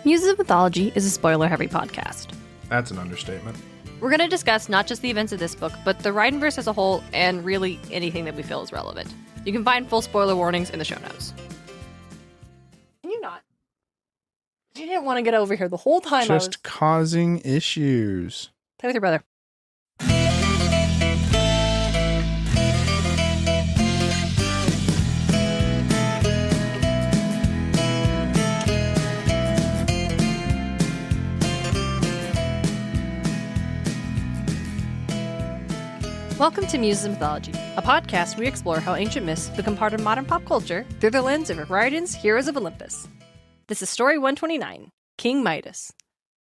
Muses of Mythology is a spoiler-heavy podcast. That's an understatement. We're going to discuss not just the events of this book, but the Rhineverse as a whole, and really anything that we feel is relevant. You can find full spoiler warnings in the show notes. Can you not? You didn't want to get over here the whole time. Just causing issues. Play with your brother. Welcome to Muses of Mythology, a podcast where we explore how ancient myths become part of modern pop culture through the lens of Ariadne's Heroes of Olympus. This is Story 129, King Midas.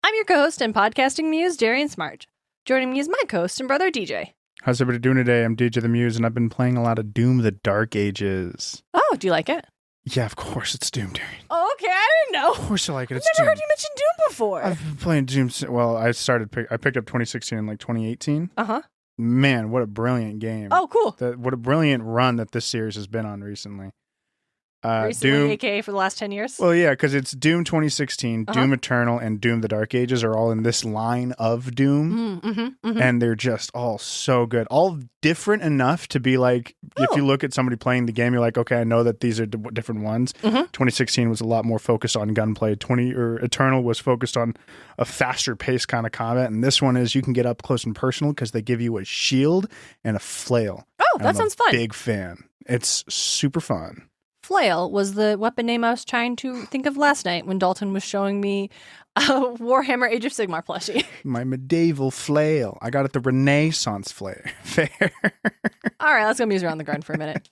I'm your co-host and podcasting muse, Darien Smart. Joining me is my co-host and brother, DJ. How's everybody doing today? I'm DJ the Muse, and I've been playing a lot of Doom the Dark Ages. Oh, do you like it? Yeah, of course it's Doom, Darien. Oh, okay, I didn't know. Of course I like it. I've It's never Doom. heard you mention Doom before. I've been playing Doom. Well, I picked up 2016 and 2018. Uh-huh. Man, what a brilliant game. Oh, cool. What a brilliant run that this series has been on recently. Recently, aka for the last 10 years? Well, yeah, because it's Doom 2016, Uh-huh. Doom Eternal, and Doom the Dark Ages are all in this line of Doom. And they're just all so good. All different enough to be like, if you look at somebody playing the game, you're like, okay, I know that these are different ones. 2016 was a lot more focused on gunplay. Eternal was focused on a faster paced kind of combat. And this one is you can get up close and personal because they give you a shield and a flail. Oh, And that sounds fun. Big fan. It's super fun. Flail was the weapon name I was trying to think of last night when Dalton was showing me a Warhammer Age of Sigmar plushie. My medieval flail. I got it the Renaissance fair. All right, let's go muse around the garden for a minute.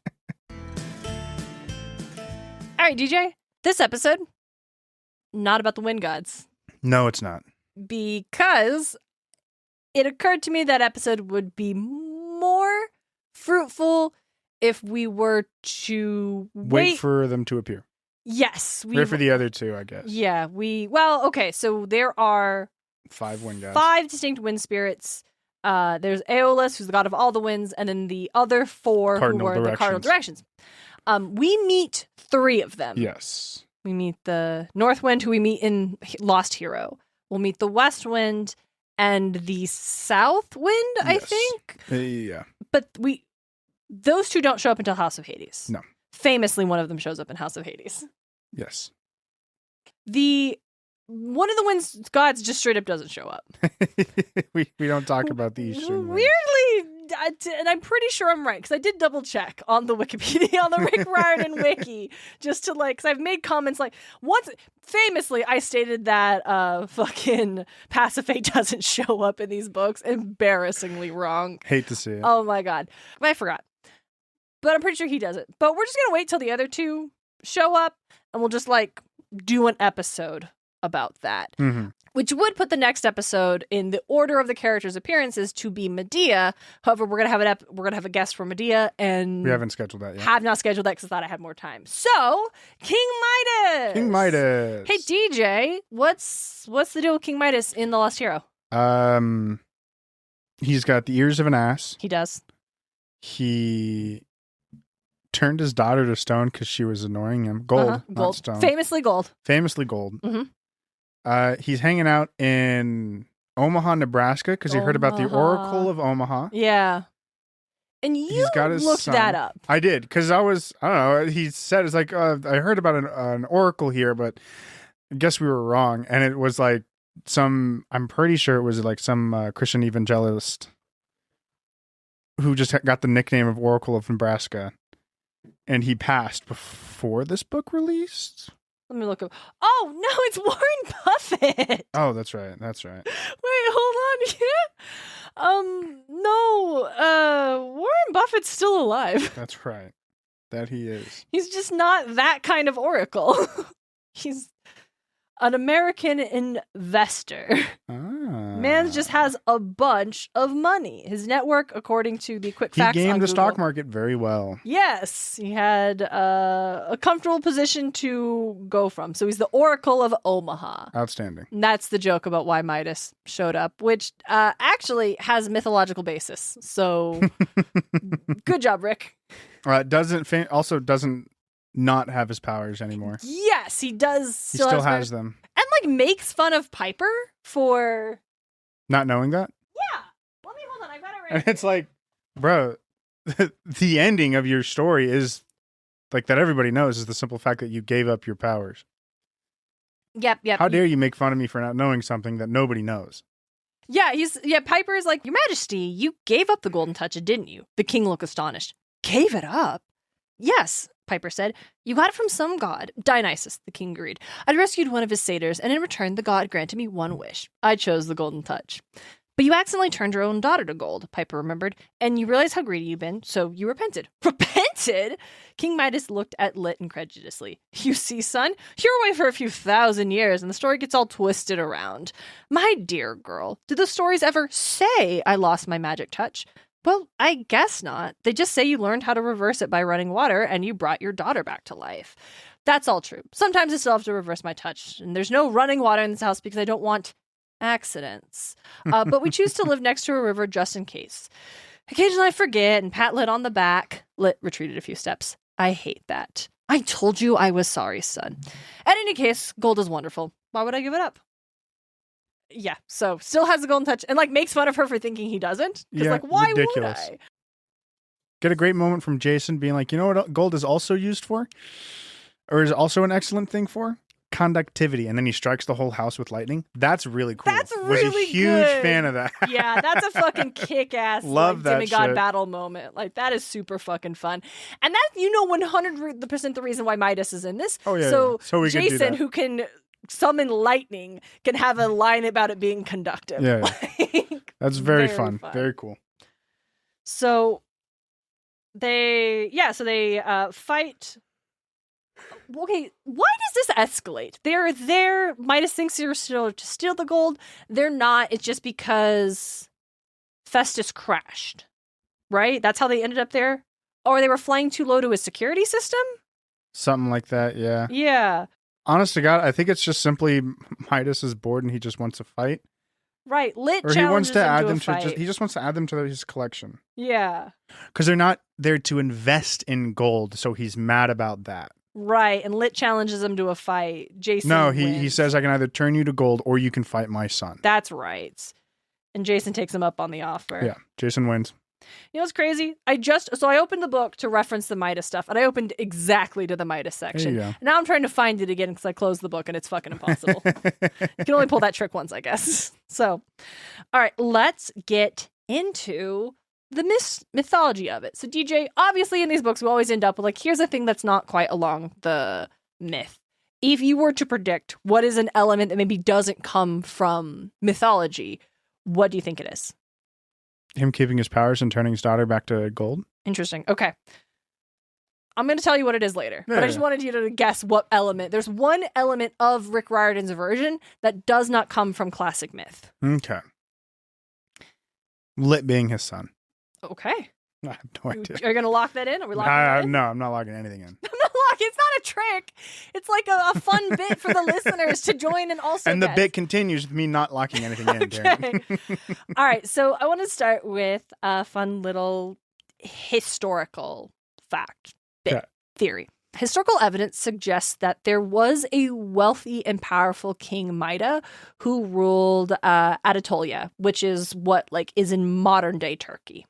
All right, DJ, this episode, not about the wind gods. No, it's not. Because it occurred to me that episode would be more fruitful if we were to Wait for them to appear. Yes. Wait for the other two, I guess. Yeah, well, okay, so there are 5 wind gods. 5 distinct wind spirits. There's Aeolus, who's the god of all the winds, and then the other 4 Cardinal who are the cardinal directions. We meet 3 of them. Yes. We meet the North Wind, who we meet in Lost Hero. We'll meet the West Wind and the South Wind, I Yes. think. Yeah. But those 2 don't show up until House of Hades. No. Famously, one of them shows up in House of Hades. Yes. One of the winds gods just straight up doesn't show up. we don't talk about the Eastern winds. Weirdly, and I'm pretty sure I'm right, because I did double check on the Wikipedia, on the Rick Riordan wiki, just to because I've made comments once, famously, I stated that fucking Pasiphae doesn't show up in these books. Embarrassingly wrong. Hate to see it. Oh my god. But I forgot. But I'm pretty sure he does it. But we're just going to wait till the other 2 show up, and we'll just do an episode about that. Mm-hmm. Which would put the next episode in the order of the characters' appearances to be Medea. However, we're gonna have a guest for Medea, and We haven't scheduled that yet. have not scheduled that because I thought I had more time. So, King Midas. King Midas. Hey DJ, what's the deal with King Midas in The Lost Hero? He's got the ears of an ass. He does. He turned his daughter to stone because she was annoying him. Gold, not stone. Famously gold. Famously gold. Mhm. He's hanging out in Omaha, Nebraska, because he heard about the Omaha. Oracle of Omaha. Yeah. And you He's got his looked son. that up. I did, because I don't know, he said, it's I heard about an oracle here, but I guess we were wrong. And it was I'm pretty sure it was some Christian evangelist who just got the nickname of Oracle of Nebraska. And he passed before this book released. Let me look up. Oh, no, it's Warren Buffett. Oh, that's right. Wait, hold on. Yeah. No, Warren Buffett's still alive. That's right. That he is. He's just not that kind of oracle. He's an American investor. Man just has a bunch of money. His network, according to the quick He facts on gamed the Google, stock market very well. Yes, he had a comfortable position to go from. So he's the Oracle of Omaha. Outstanding. And that's the joke about why Midas showed up, which actually has mythological basis. So good job, Rick. Doesn't not have his powers anymore. Yes, he does. He still has them. them. And like makes fun of Piper for not knowing that. Yeah. Let me hold on. I got it right. And it's like, bro, the ending of your story is like that everybody knows is the simple fact that you gave up your powers. Yep. How dare you make fun of me for not knowing something that nobody knows? Yeah, Piper's like, Your Majesty, you gave up the golden touch, didn't you? The king looked astonished. Gave it up? Yes, Piper said. You got it from some god. Dionysus, the king agreed. I'd rescued one of his satyrs, and in return, the god granted me one wish. I chose the golden touch. But you accidentally turned your own daughter to gold, Piper remembered, and you realized how greedy you've been, so you repented. Repented? King Midas looked at Lit incredulously. You see, son, you're away for a few thousand years, and the story gets all twisted around. My dear girl, did the stories ever say I lost my magic touch? Well, I guess not. They just say you learned how to reverse it by running water, and you brought your daughter back to life. That's all true. Sometimes I still have to reverse my touch, and there's no running water in this house because I don't want accidents. But we choose to live next to a river just in case. Occasionally I forget and pat Lit on the back. Lit retreated a few steps. I hate that. I told you I was sorry, son. At any case, gold is wonderful. Why would I give it up? Yeah, so still has the golden touch and like makes fun of her for thinking he doesn't. Because like, why ridiculous. would I? Get a great moment from Jason being like, you know what gold is also used for? Or is also an excellent thing for? Conductivity, and then he strikes the whole house with lightning. That's really cool. That's really was a huge fan of that. Yeah, that's a fucking kick-ass Love like, that demigod shit. battle moment. Like that is super fucking fun, and that's 100% the reason why Midas is in this. Oh yeah. So we Jason, can do that. who can summon lightning, can have a line about it being conductive. Yeah, Like, that's very fun. Very cool. So they fight. Okay, why does this escalate? They're there. Midas thinks they're still to steal the gold. They're not. It's just because Festus crashed, right? That's how they ended up there. Or they were flying too low to his security system? Something like that, yeah. Yeah. Honest to God, I think it's just simply Midas is bored and he just wants to fight. Right. Lit Or he wants challenges to him add to them a to fight. he just wants to add them to his collection. Yeah. Because they're not there to invest in gold, so he's mad about that. Right. And Lit challenges him to a fight. Jason No, he wins. says I can either turn you to gold or you can fight my son. That's right. And Jason takes him up on the offer. Yeah, Jason wins. You know what's crazy? I opened the book to reference the Midas stuff, and I opened exactly to the Midas section. There you go. Now I'm trying to find it again because I closed the book and it's fucking impossible. You can only pull that trick once, I guess. So, all right, let's get into the mythology of it. So, DJ, obviously in these books, we always end up with like, here's a thing that's not quite along the myth. If you were to predict what is an element that maybe doesn't come from mythology, what do you think it is? Him keeping his powers and turning his daughter back to gold? Interesting. Okay. I'm going to tell you what it is later, but I just wanted you to guess what element. There's one element of Rick Riordan's version that does not come from classic myth. Okay. Lit being his son. Okay. I have no idea. Are you going to lock that in? Are we locking that in? No, I'm not locking anything in. I'm not locking. It's not a trick. It's like a fun bit for the listeners to join and also And the guess. bit continues with me not locking anything in, Darien. All right. So I want to start with a fun little historical fact bit theory. Historical evidence suggests that there was a wealthy and powerful King Midas who ruled Anatolia, which is what is in modern day Turkey,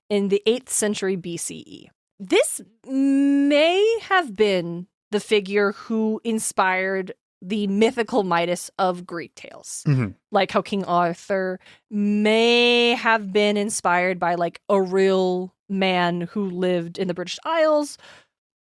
in the 8th century BCE. This may have been the figure who inspired the mythical Midas of Greek tales. Mm-hmm. Like how King Arthur may have been inspired by a real man who lived in the British Isles,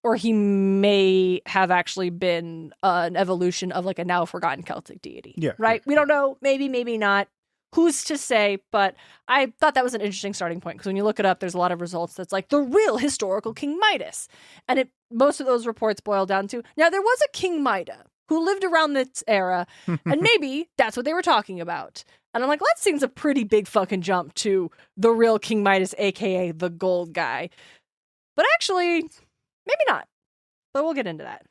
or he may have actually been an evolution of a now forgotten Celtic deity. Yeah. Right? We don't know. Maybe, maybe not. Who's to say? But I thought that was an interesting starting point because when you look it up, there's a lot of results that's the real historical King Midas. And most of those reports boil down to, now there was a King Midas who lived around this era, and maybe that's what they were talking about. And I'm like, that seems a pretty big fucking jump to the real King Midas, aka the gold guy. But actually, maybe not. But we'll get into that.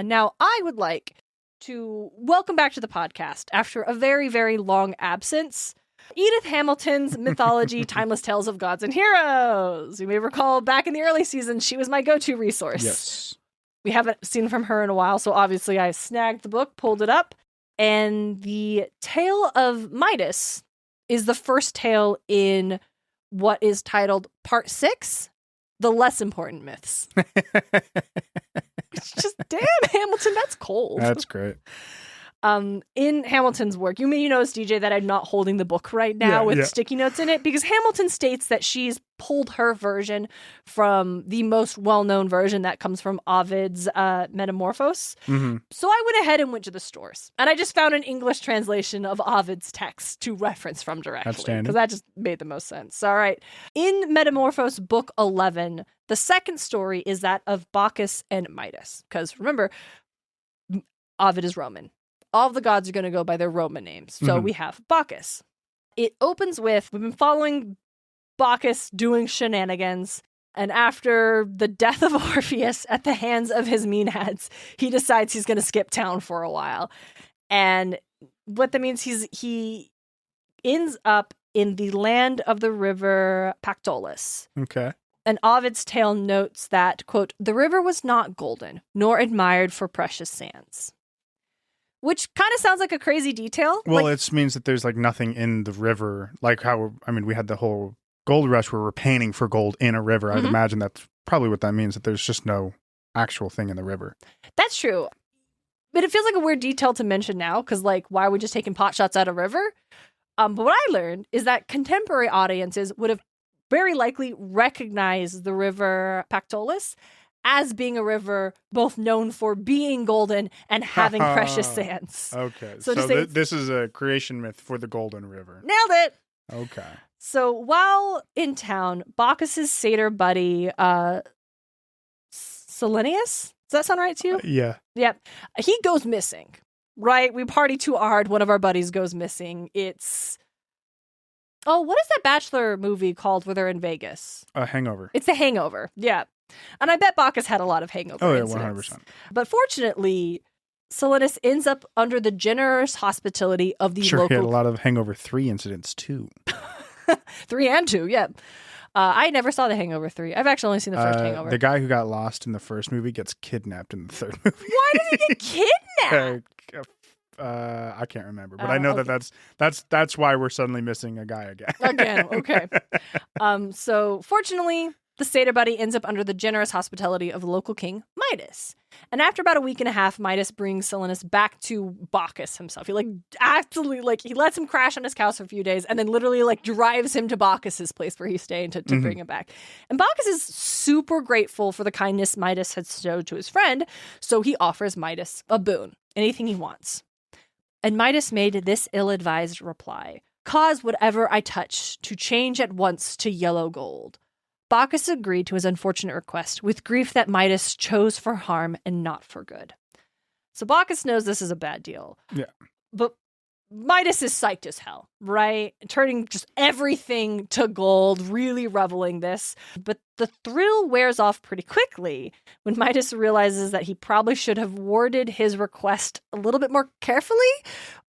Now, I would like to welcome back to the podcast after a very, very long absence, Edith Hamilton's Mythology, Timeless Tales of Gods and Heroes. You may recall back in the early seasons, she was my go-to resource. Yes. We haven't seen from her in a while, so obviously I snagged the book, pulled it up, and the Tale of Midas is the first tale in what is titled Part 6, The Less Important Myths. It's just, damn, Hamilton, that's cold. That's great. In Hamilton's work, you may notice, DJ, that I'm not holding the book right now with sticky notes in it, because Hamilton states that she's pulled her version from the most well-known version that comes from Ovid's Metamorphose. Mm-hmm. So I went ahead and went to the stores, and I just found an English translation of Ovid's text to reference from directly, because that just made the most sense. All right. In Metamorphose Book 11, the second story is that of Bacchus and Midas, because remember, Ovid is Roman. All of the gods are going to go by their Roman names. So we have Bacchus. It opens with, we've been following Bacchus doing shenanigans, and after the death of Orpheus at the hands of his Maenads, he decides he's going to skip town for a while. And what that means, he ends up in the land of the river Pactolus. Okay. And Ovid's tale notes that, quote, the river was not golden, nor admired for precious sands. Which kind of sounds like a crazy detail. Well, it means that there's like nothing in the river. Like how, I mean, we had the whole gold rush where we're panning for gold in a river. I'd imagine that's probably what that means, that there's just no actual thing in the river. That's true. But it feels like a weird detail to mention now, because like, why are we just taking pot shots at a river? But what I learned is that contemporary audiences would have very likely recognized the river Pactolus as being a river both known for being golden and having precious sands. Okay. So this is a creation myth for the Golden River. Nailed it! Okay. So while in town, Bacchus's satyr buddy, Selenius? Does that sound right to you? Yeah. Yep. He goes missing, right? We party too hard. One of our buddies goes missing. It's... Oh, what is that Bachelor movie called where they're in Vegas? Hangover. It's The Hangover. Yeah. And I bet Bacchus had a lot of hangover incidents. 100%. But fortunately, Silenus ends up under the generous hospitality of the local... He had a lot of Hangover 3 incidents, too. 3 and 2, yeah. I never saw The Hangover 3. I've actually only seen the first Hangover. The guy who got lost in the first movie gets kidnapped in the third movie. Why does he get kidnapped? I can't remember, but I know that's why we're suddenly missing a guy again. Again, okay. So fortunately, the satyr buddy ends up under the generous hospitality of the local king, Midas. And after about a week and a half, Midas brings Silenus back to Bacchus himself. He he lets him crash on his couch for a few days and then literally drives him to Bacchus's place where he's staying to bring him back. And Bacchus is super grateful for the kindness Midas had showed to his friend, so he offers Midas a boon, anything he wants. And Midas made this ill-advised reply, cause whatever I touch to change at once to yellow gold. Bacchus agreed to his unfortunate request, with grief that Midas chose for harm and not for good. So Bacchus knows this is a bad deal. Yeah. But Midas is psyched as hell, right? Turning just everything to gold, really reveling this. But the thrill wears off pretty quickly when Midas realizes that he probably should have worded his request a little bit more carefully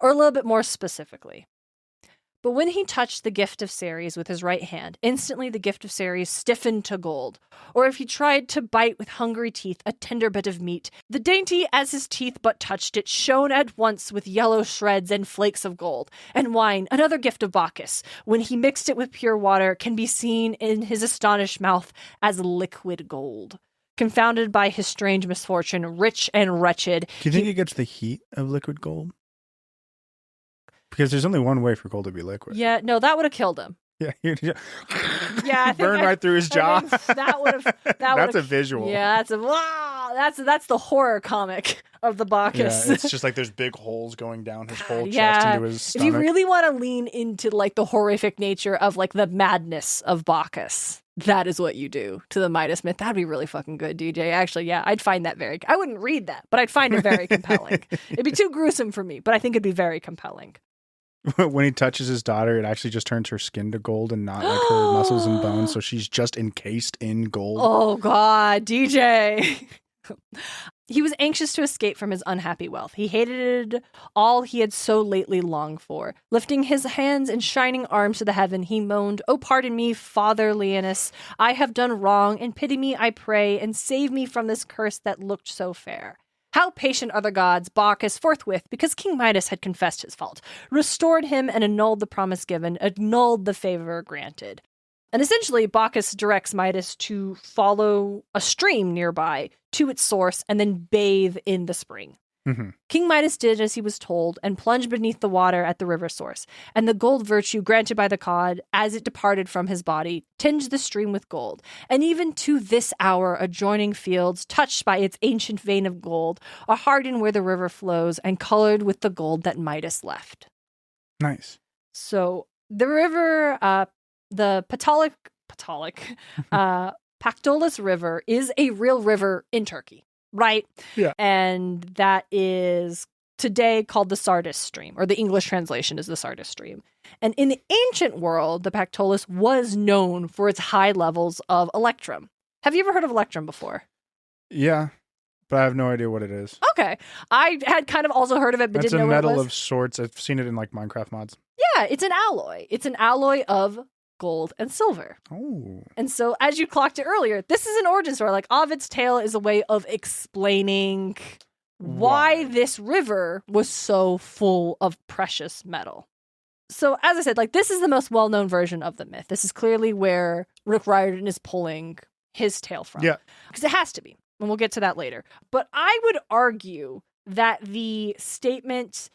or a little bit more specifically. But when he touched the gift of Ceres with his right hand, instantly the gift of Ceres stiffened to gold. Or if he tried to bite with hungry teeth a tender bit of meat, the dainty, as his teeth but touched it, shone at once with yellow shreds and flakes of gold. And wine, another gift of Bacchus, when he mixed it with pure water, can be seen in his astonished mouth as liquid gold. Confounded by his strange misfortune, rich and wretched. Do you think he gets the heat of liquid gold? Because there's only one way for gold to be liquid. Yeah, no, that would have killed him. Yeah, yeah, burn right through his jaw. That would have. That's a visual. Yeah, that's the horror comic of the Bacchus. Yeah, it's just like there's big holes going down his whole chest into his stomach. If you really want to lean into the horrific nature of the madness of Bacchus, that is what you do to the Midas myth. That'd be really fucking good, DJ. Actually, yeah, I'd find that I wouldn't read that, but I'd find it very compelling. It'd be too gruesome for me, but I think it'd be very compelling. When he touches his daughter, it actually just turns her skin to gold and not like her muscles and bones. So she's just encased in gold. Oh, God, DJ. He was anxious to escape from his unhappy wealth. He hated all he had so lately longed for. Lifting his hands and shining arms to the heaven, he moaned, "Oh, pardon me, Father Leonis. I have done wrong, and pity me, I pray, and save me from this curse that looked so fair." How patient are the gods! Bacchus forthwith, because King Midas had confessed his fault, restored him and annulled the promise given, annulled the favor granted. And essentially, Bacchus directs Midas to follow a stream nearby to its source and then bathe in the spring. Mm-hmm. King Midas did as he was told and plunged beneath the water at the river source. And the gold virtue granted by the god as it departed from his body tinged the stream with gold. And even to this hour, adjoining fields, touched by its ancient vein of gold, are hardened where the river flows and colored with the gold that Midas left. Nice. So the river, the Pactolus River is a real river in Turkey, right? Yeah. And that is today called the Sardis Stream, or the English translation is the Sardis Stream. And in the ancient world, the Pactolus was known for its high levels of electrum. Have you ever heard of electrum before? Yeah, but I have no idea what it is. Okay. I had kind of also heard of it, but didn't know what it was. It's a metal of sorts. I've seen it in like Minecraft mods. Yeah, it's an alloy. It's an alloy of gold and silver. Oh. And so, as you clocked it earlier, this is an origin story. Like, Ovid's tale is a way of explaining why this river was so full of precious metal. So, as I said, like, this is the most well-known version of the myth. This is clearly where Rick Riordan is pulling his tale from. Yeah. Because it has to be. And we'll get to that later. But I would argue that the statement,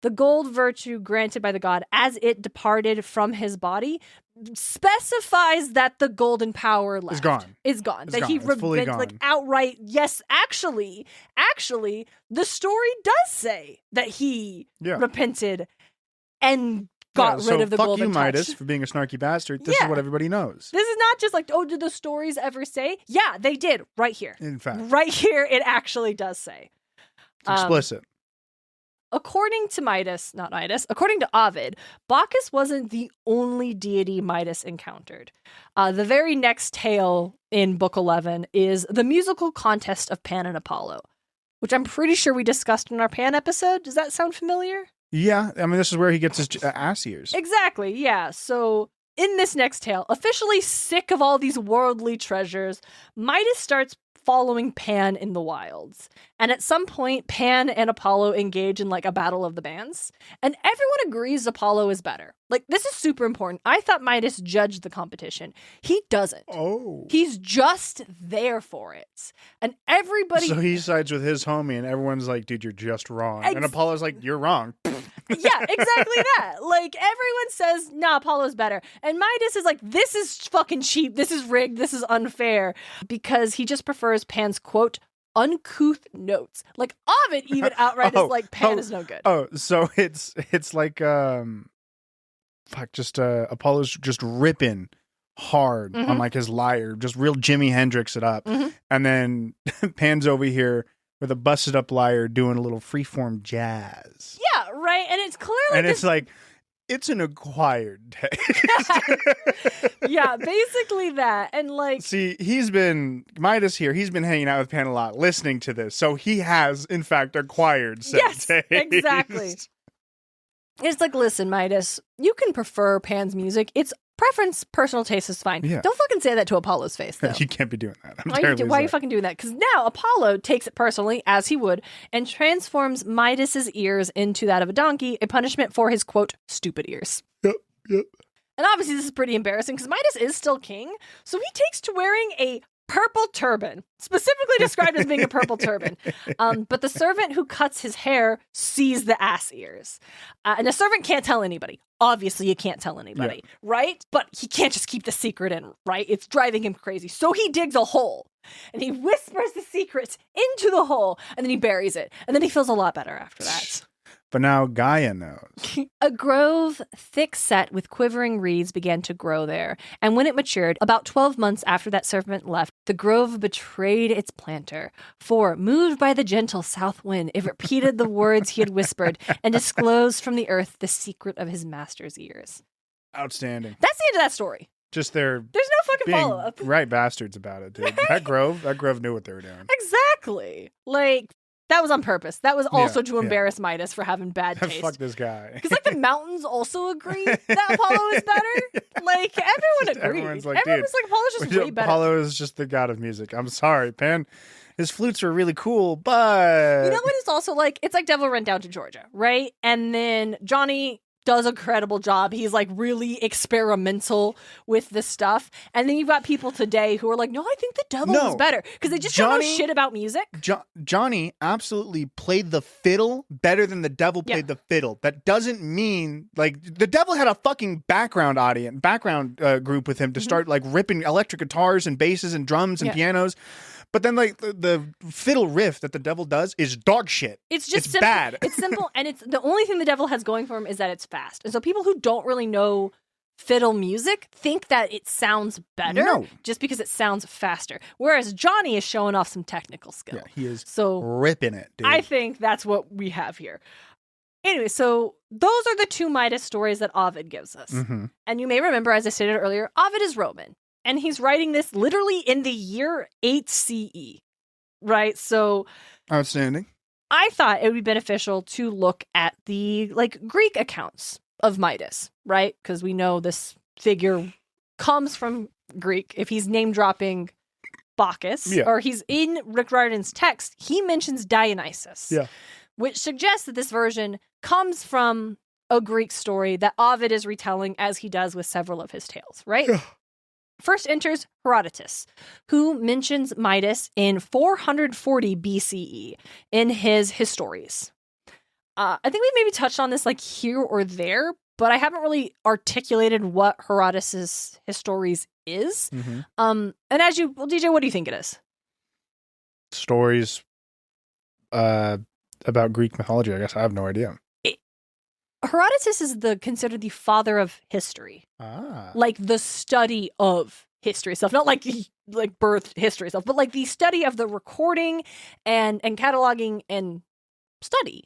the gold virtue granted by the god as it departed from his body, specifies that the golden power left. Is gone. Is gone. It's that gone. he It's fully gone. like outright, yes, actually, the story does say that he repented and got rid of the golden touch. Fuck you, Midas, for being a snarky bastard. This is what everybody knows. This is not just like, oh, did the stories ever say? Yeah, they did. Right here. In fact. Right here, it actually does say. It's explicit. According to according to Ovid, Bacchus wasn't the only deity Midas encountered. The very next tale in Book 11 is the musical contest of Pan and Apollo, which I'm pretty sure we discussed in our Pan episode. Does that sound familiar? Yeah, I mean, this is where he gets his ass ears. Exactly, yeah. So in this next tale, officially sick of all these worldly treasures, Midas starts following Pan in the wilds. And at some point, Pan and Apollo engage in like a battle of the bands. And everyone agrees Apollo is better. Like, this is super important. I thought Midas judged the competition. He doesn't. Oh. He's just there for it. And everybody... So he sides with his homie and everyone's like, dude, you're just wrong. And Apollo's like, you're wrong. Yeah, exactly that. Like, everyone says, nah, Apollo's better. And Midas is like, this is fucking cheap. This is rigged. This is unfair. Because he just prefers Pan's, quote, uncouth notes. Like, Ovid even outright is like, Pan is no good. Oh, so it's like, Apollo's just ripping hard on like his lyre, just real Jimi Hendrix it up. And then Pan's over here with a busted up lyre doing a little freeform jazz. Yeah, right. And it's clearly it's like, it's an acquired taste. Yeah, basically that. And like, see, Midas here, he's been hanging out with Pan a lot, listening to this. So he has, in fact, acquired said taste. Exactly. It's like, listen, Midas, you can prefer Pan's music. It's preference, personal taste is fine. Yeah. Don't fucking say that to Apollo's face, though. You can't be doing that. Why are you fucking doing that? Because now Apollo takes it personally, as he would, and transforms Midas's ears into that of a donkey, a punishment for his, quote, stupid ears. Yep. And obviously this is pretty embarrassing because Midas is still king, so he takes to wearing a purple turban, specifically described as being a purple turban. But the servant who cuts his hair sees the ass ears. And the servant can't tell anybody. Obviously, you can't tell anybody, right? But he can't just keep the secret in, right? It's driving him crazy. So he digs a hole and he whispers the secret into the hole and then he buries it. And then he feels a lot better after that. But now Gaia knows. A grove thick set with quivering reeds began to grow there. And when it matured, about 12 months after that servant left, the grove betrayed its planter. For, moved by the gentle south wind, it repeated the words he had whispered and disclosed from the earth the secret of his master's ears. Outstanding. That's the end of that story. Just their There's no fucking being follow-up. right bastards about it, dude. That Grove knew what they were doing. Exactly. Like, that was on purpose. That was also to yeah. embarrass Midas for having bad taste. Fuck this guy. Because, like, the mountains also agree that Apollo is better. Like, everyone agreed. Everyone's like, Apollo's just way better. Apollo is just the god of music. I'm sorry, Pan. His flutes are really cool, but... You know what it's also like? It's like Devil Went Down to Georgia, right? And then Johnny does a credible job. He's like really experimental with this stuff. And then you've got people today who are like, no, I think the devil is better. Because they just don't know shit about music. Johnny absolutely played the fiddle better than the devil played the fiddle. That doesn't mean, like, the devil had a fucking background group with him to start like ripping electric guitars and basses and drums and pianos. But then, like, the fiddle riff that the devil does is dog shit. It's just simple. Bad. It's simple, and it's the only thing the devil has going for him is that it's fast. And so people who don't really know fiddle music think that it sounds better just because it sounds faster. Whereas Johnny is showing off some technical skill. Yeah, he is ripping it, dude. I think that's what we have here. Anyway, so those are the two Midas stories that Ovid gives us. Mm-hmm. And you may remember, as I stated earlier, Ovid is Roman. And he's writing this literally in the year 8 CE, right? So outstanding. I thought it would be beneficial to look at the Greek accounts of Midas, right? Because we know this figure comes from Greek. If he's name dropping Bacchus, or he's in Rick Riordan's text, he mentions Dionysus, which suggests that this version comes from a Greek story that Ovid is retelling, as he does with several of his tales, right? First enters Herodotus, who mentions Midas in 440 BCE in his Histories. I think we maybe touched on this here or there, but I haven't really articulated what Herodotus' Histories is. Mm-hmm. And DJ, what do you think it is? Stories about Greek mythology, I guess. I have no idea. Herodotus is considered the father of history. Like the study of history stuff. Not like birth history stuff, but the study of the recording and cataloging and study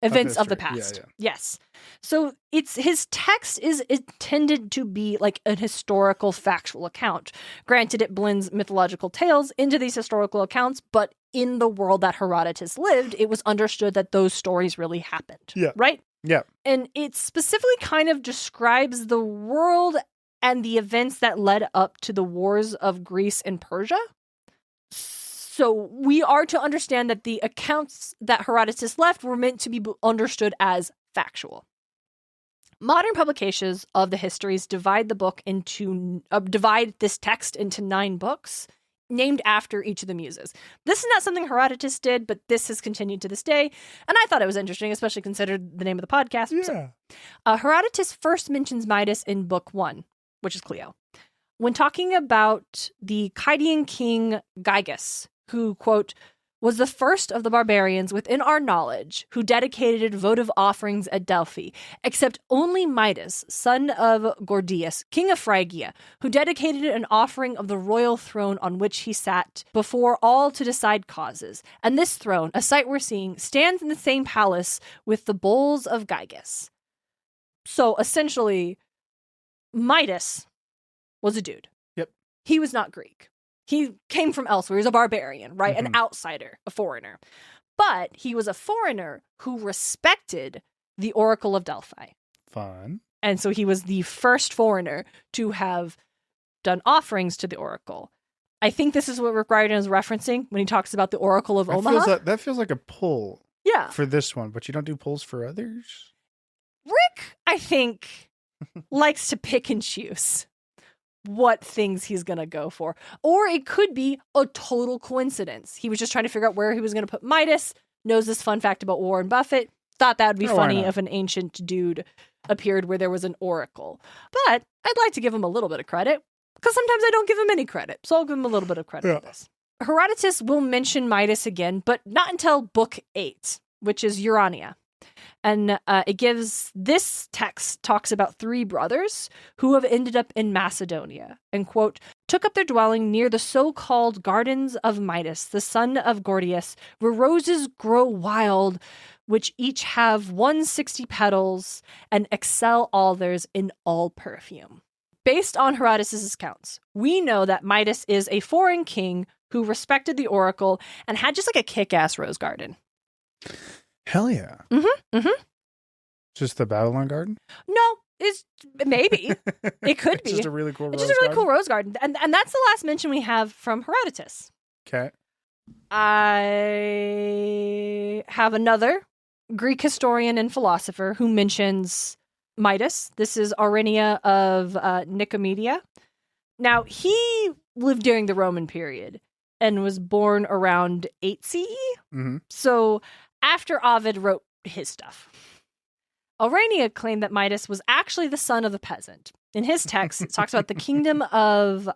events of the past. Yes. So his text is intended to be a historical factual account. Granted, it blends mythological tales into these historical accounts, but in the world that Herodotus lived, it was understood that those stories really happened. Yeah. Right? Yeah. And it specifically kind of describes the world and the events that led up to the wars of Greece and Persia. So we are to understand that the accounts that Herodotus left were meant to be understood as factual. Modern publications of the histories divide this text into 9 books, named after each of the muses. This is not something Herodotus did, but this has continued to this day, and I thought it was interesting, especially considered the name of the podcast. Yeah. So, Herodotus first mentions Midas in Book 1, which is Clio, when talking about the Chaldean king Gyges, who, quote, was the first of the barbarians within our knowledge who dedicated votive offerings at Delphi, except only Midas, son of Gordius, king of Phrygia, who dedicated an offering of the royal throne on which he sat before all to decide causes. And this throne, a sight we're seeing, stands in the same palace with the bowls of Gyges. So essentially, Midas was a dude. Yep. He was not Greek. He came from elsewhere. He was a barbarian, right? Mm-hmm. An outsider, a foreigner. But he was a foreigner who respected the Oracle of Delphi. Fun. And so he was the first foreigner to have done offerings to the Oracle. I think this is what Rick Riordan is referencing when he talks about the Oracle of Omaha. That feels like a pull for this one, but you don't do pulls for others? Rick, I think, likes to pick and choose what things he's going to go for. Or it could be a total coincidence. He was just trying to figure out where he was going to put Midas, knows this fun fact about Warren Buffett, thought that would be funny if an ancient dude appeared where there was an oracle. But I'd like to give him a little bit of credit, because sometimes I don't give him any credit. So I'll give him a little bit of credit for this. Herodotus will mention Midas again, but not until Book 8, which is Urania. And this text talks about 3 brothers who have ended up in Macedonia and, quote, took up their dwelling near the so-called gardens of Midas, the son of Gordius, where roses grow wild, which each have 160 petals and excel others in all perfume. based on Herodotus' accounts, we know that Midas is a foreign king who respected the oracle and had just like a kick-ass rose garden. Hell yeah. Mm-hmm. Mm-hmm. Just the Babylon garden? No, it's maybe. It could be. It's just a really cool rose It's just a really cool rose garden. And that's the last mention we have from Herodotus. Okay. I have another Greek historian and philosopher who mentions Midas. This is Aurenia of Nicomedia. Now, he lived during the Roman period and was born around 8 CE. Mm-hmm. So after Ovid wrote his stuff. Aurenia claimed that Midas was actually the son of a peasant. In his text, it talks about the kingdom of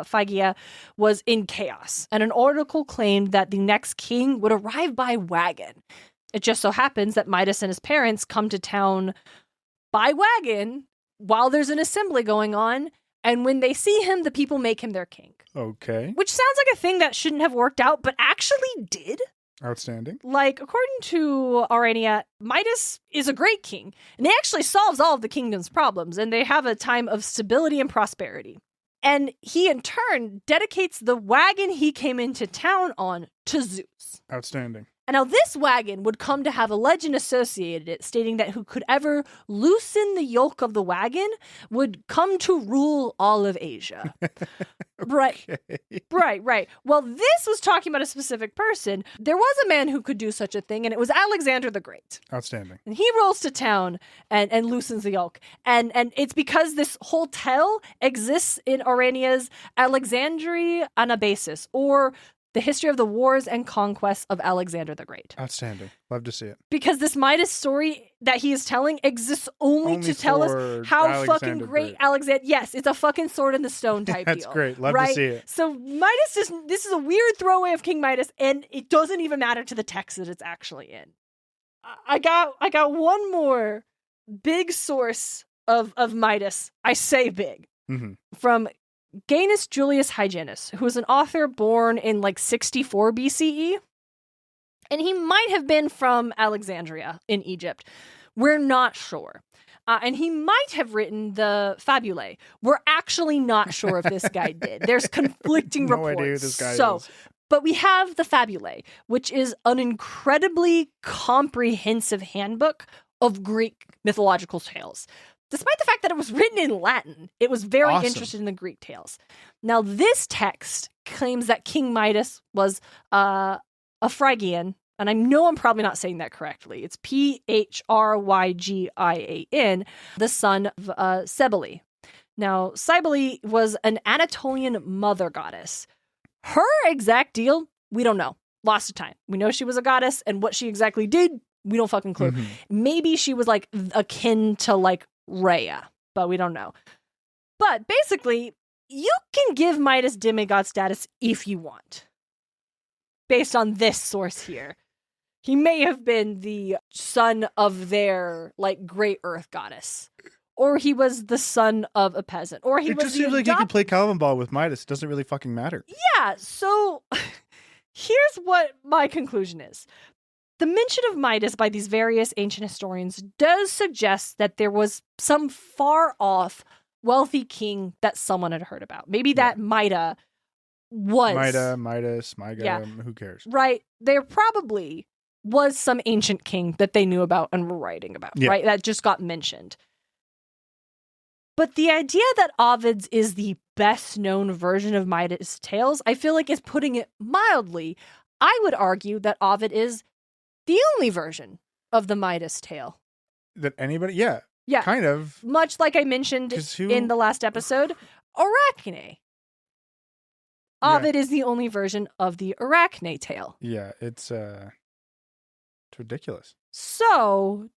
Phrygia was in chaos, and an article claimed that the next king would arrive by wagon. It just so happens that Midas and his parents come to town by wagon while there's an assembly going on, and when they see him, the people make him their king. Okay. Which sounds like a thing that shouldn't have worked out, but actually did. Outstanding. Like, according to Aurenia, Midas is a great king, and he actually solves all of the kingdom's problems, and they have a time of stability and prosperity. And he, in turn, dedicates the wagon he came into town on to Zeus. Outstanding. And now this wagon would come to have a legend associated it, stating that who could ever loosen the yoke of the wagon would come to rule all of Asia. Okay. Right. Well, this was talking about a specific person. There was a man who could do such a thing, and it was Alexander the Great. Outstanding. And he rolls to town and loosens the yoke. And it's because this whole tale exists in Aurenia's Alexandria Anabasis, or the history of the wars and conquests of Alexander the Great. Outstanding. Love to see it. Because this Midas story that he is telling exists only to tell us how Alexander fucking great Alexander. Yes, it's a fucking sword in the stone type That's deal. great. Love to see it. So Midas this is a weird throwaway of King Midas, and it doesn't even matter to the text that it's actually in. I got one more big source of Midas. I say big. Mm-hmm. From Gaius Julius Hyginus, who was an author born in like 64 BCE. And he might have been from Alexandria in Egypt. We're not sure. And he might have written the Fabulae. We're actually not sure if this guy did. There's conflicting No reports. idea who this guy is. But we have the Fabulae, which is an incredibly comprehensive handbook of Greek mythological tales. Despite the fact that it was written in Latin, it was very interested in the Greek tales. Now, this text claims that King Midas was a Phrygian, and I know I'm probably not saying that correctly. It's Phrygian, the son of Cybele. Now, Cybele was an Anatolian mother goddess. Her exact deal, we don't know. Lost of time. We know she was a goddess, and what she exactly did, we don't fucking clue. Mm-hmm. Maybe she was like akin to like Rhea, but we don't know. But basically, you can give Midas demigod status if you want. Based on this source here. He may have been the son of their like great earth goddess. Or he was the son of a peasant. Or he was just seems like you could play Calvin ball with Midas. It doesn't really fucking matter. Yeah, so here's what my conclusion is. The mention of Midas by these various ancient historians does suggest that there was some far-off wealthy king that someone had heard about. Maybe that Midas was... Midas, who cares? Right. There probably was some ancient king that they knew about and were writing about, right? That just got mentioned. But the idea that Ovid's is the best-known version of Midas' tales, I feel like is putting it mildly. I would argue that Ovid is the only version of the Midas tale. That anybody? Yeah. Kind of. Much like I mentioned in the last episode, Arachne. Ovid is the only version of the Arachne tale. Yeah, it's ridiculous. So,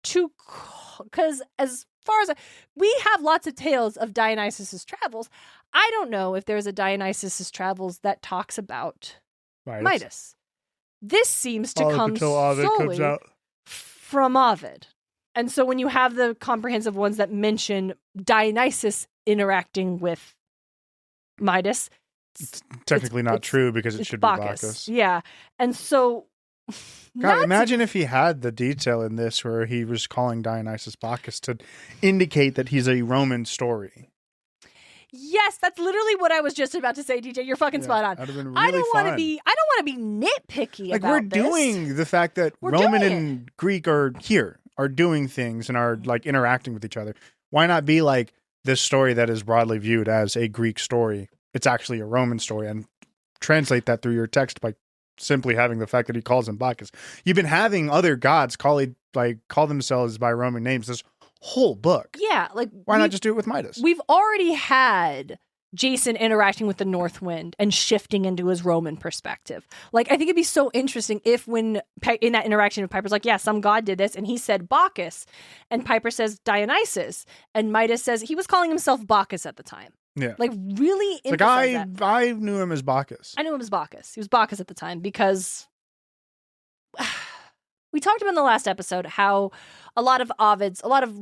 because as far as we have lots of tales of Dionysus's travels, I don't know if there's a Dionysus's travels that talks about Midas. This seems to come solely from Ovid. And so when you have the comprehensive ones that mention Dionysus interacting with Midas, it's technically not true because it should be Bacchus. Yeah. And so God, imagine if he had the detail in this where he was calling Dionysus Bacchus to indicate that he's a Roman story. Yes, that's literally what I was just about to say, DJ. You're fucking spot on. That'd have been really fun. I don't want to be nitpicky like about we're this. doing the fact that Roman and Greek are here, are doing things and are like interacting with each other. Why not be like this story that is broadly viewed as a Greek story? It's actually a Roman story, and translate that through your text by simply having the fact that he calls him Bacchus. You've been having other gods call themselves by Roman names this whole book. Yeah, like why not just do it with Midas? We've already had Jason interacting with the North Wind and shifting into his Roman perspective. Like, I think it'd be so interesting if in that interaction with Piper's like, yeah, some god did this, and he said Bacchus, and Piper says Dionysus, and Midas says he was calling himself Bacchus at the time. Yeah. Like, really emphasize that. I knew him as Bacchus. I knew him as Bacchus. He was Bacchus at the time because we talked about in the last episode how a lot of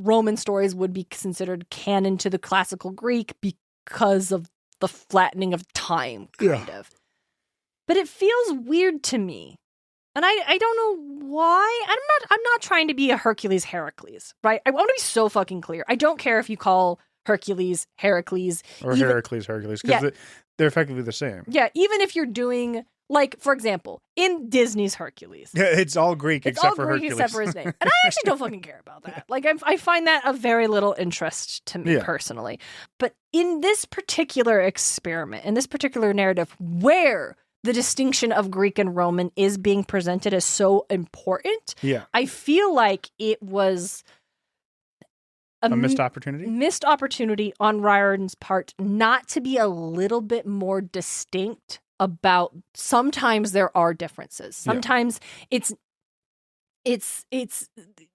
Roman stories would be considered canon to the classical Greek because of the flattening of time, kind of. But it feels weird to me. And I don't know why. I'm not trying to be a Hercules, right? I want to be so fucking clear. I don't care if you call Hercules, Heracles. Or Heracles, because they're effectively the same. Yeah, even if you're doing, like, for example, in Disney's Hercules. Yeah, it's all Greek except for Hercules. Except for his name. And I actually don't fucking care about that. Like, I find that of very little interest to me personally. But in this particular experiment, in this particular narrative, where the distinction of Greek and Roman is being presented as so important, I feel like it was a missed opportunity? Missed opportunity on Riordan's part not to be a little bit more distinct about sometimes there are differences. Sometimes it's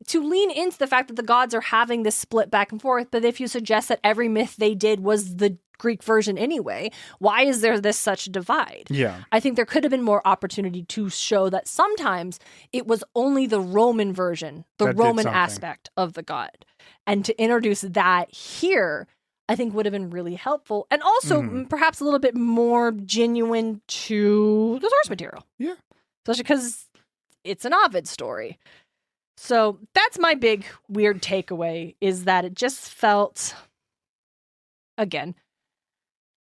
to lean into the fact that the gods are having this split back and forth, but if you suggest that every myth they did was the Greek version anyway, why is there this such divide? Yeah. I think there could have been more opportunity to show that sometimes it was only the Roman version, the Roman aspect of the god. And to introduce that here, I think would have been really helpful. And also perhaps a little bit more genuine to the source material. Yeah. Especially because it's an Ovid story. So that's my big weird takeaway, is that it just felt, again,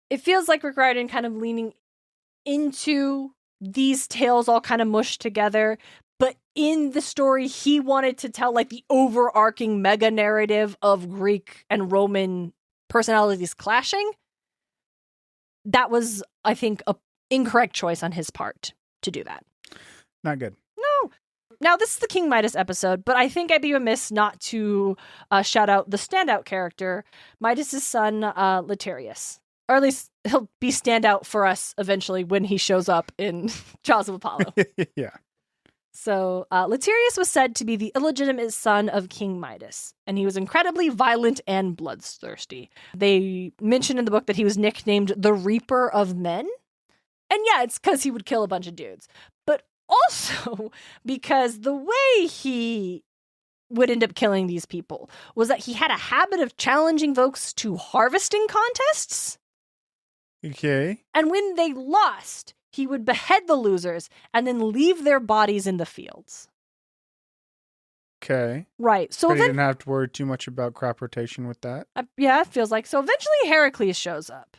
it feels like Rick Riordan kind of leaning into these tales all kind of mushed together. But in the story, he wanted to tell like the overarching mega narrative of Greek and Roman personalities clashing. That was, I think, a incorrect choice on his part to do that. Not good. No. Now, this is the King Midas episode, but I think I'd be remiss not to shout out the standout character, Midas' son, Letarius. Or at least he'll be standout for us eventually when he shows up in Jaws of Apollo. Yeah. So, Letarius was said to be the illegitimate son of King Midas, and he was incredibly violent and bloodthirsty. They mentioned in the book that he was nicknamed the Reaper of Men. And yeah, it's because he would kill a bunch of dudes. But also because the way he would end up killing these people was that he had a habit of challenging folks to harvesting contests. Okay. And when they lost, he would behead the losers and then leave their bodies in the fields. Okay. Right. So but he didn't have to worry too much about crop rotation with that. Yeah, it feels like. So eventually Heracles shows up.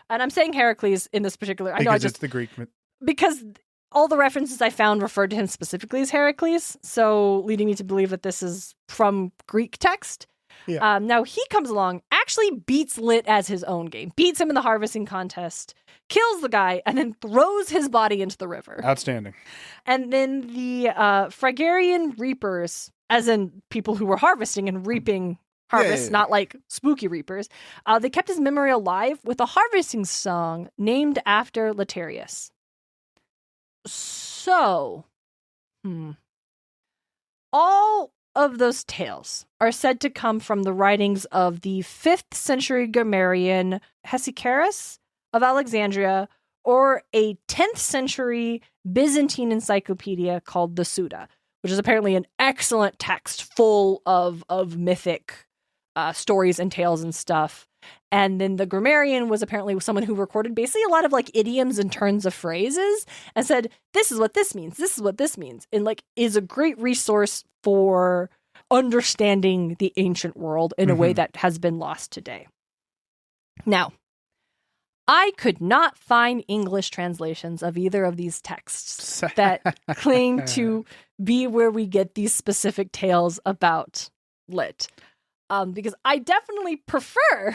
And I'm saying Heracles in this particular... Because it's the Greek myth. Because all the references I found referred to him specifically as Heracles, so leading me to believe that this is from Greek text. Yeah. Now he comes along, actually beats Lit as his own game, beats him in the harvesting contest, kills the guy, and then throws his body into the river. Outstanding. And then the Phrygian reapers, as in people who were harvesting and reaping harvests, not like spooky reapers, they kept his memory alive with a harvesting song named after Letarius. So, all of those tales are said to come from the writings of the 5th century grammarian Hesycharis of Alexandria, or a 10th century Byzantine encyclopedia called the Suda, which is apparently an excellent text full of mythic stories and tales and stuff. And then the grammarian was apparently someone who recorded basically a lot of like idioms and turns of phrases and said, this is what this means. This is what this means. And like is a great resource for understanding the ancient world in a way that has been lost today. Now, I could not find English translations of either of these texts that claim to be where we get these specific tales about lit. Because I definitely prefer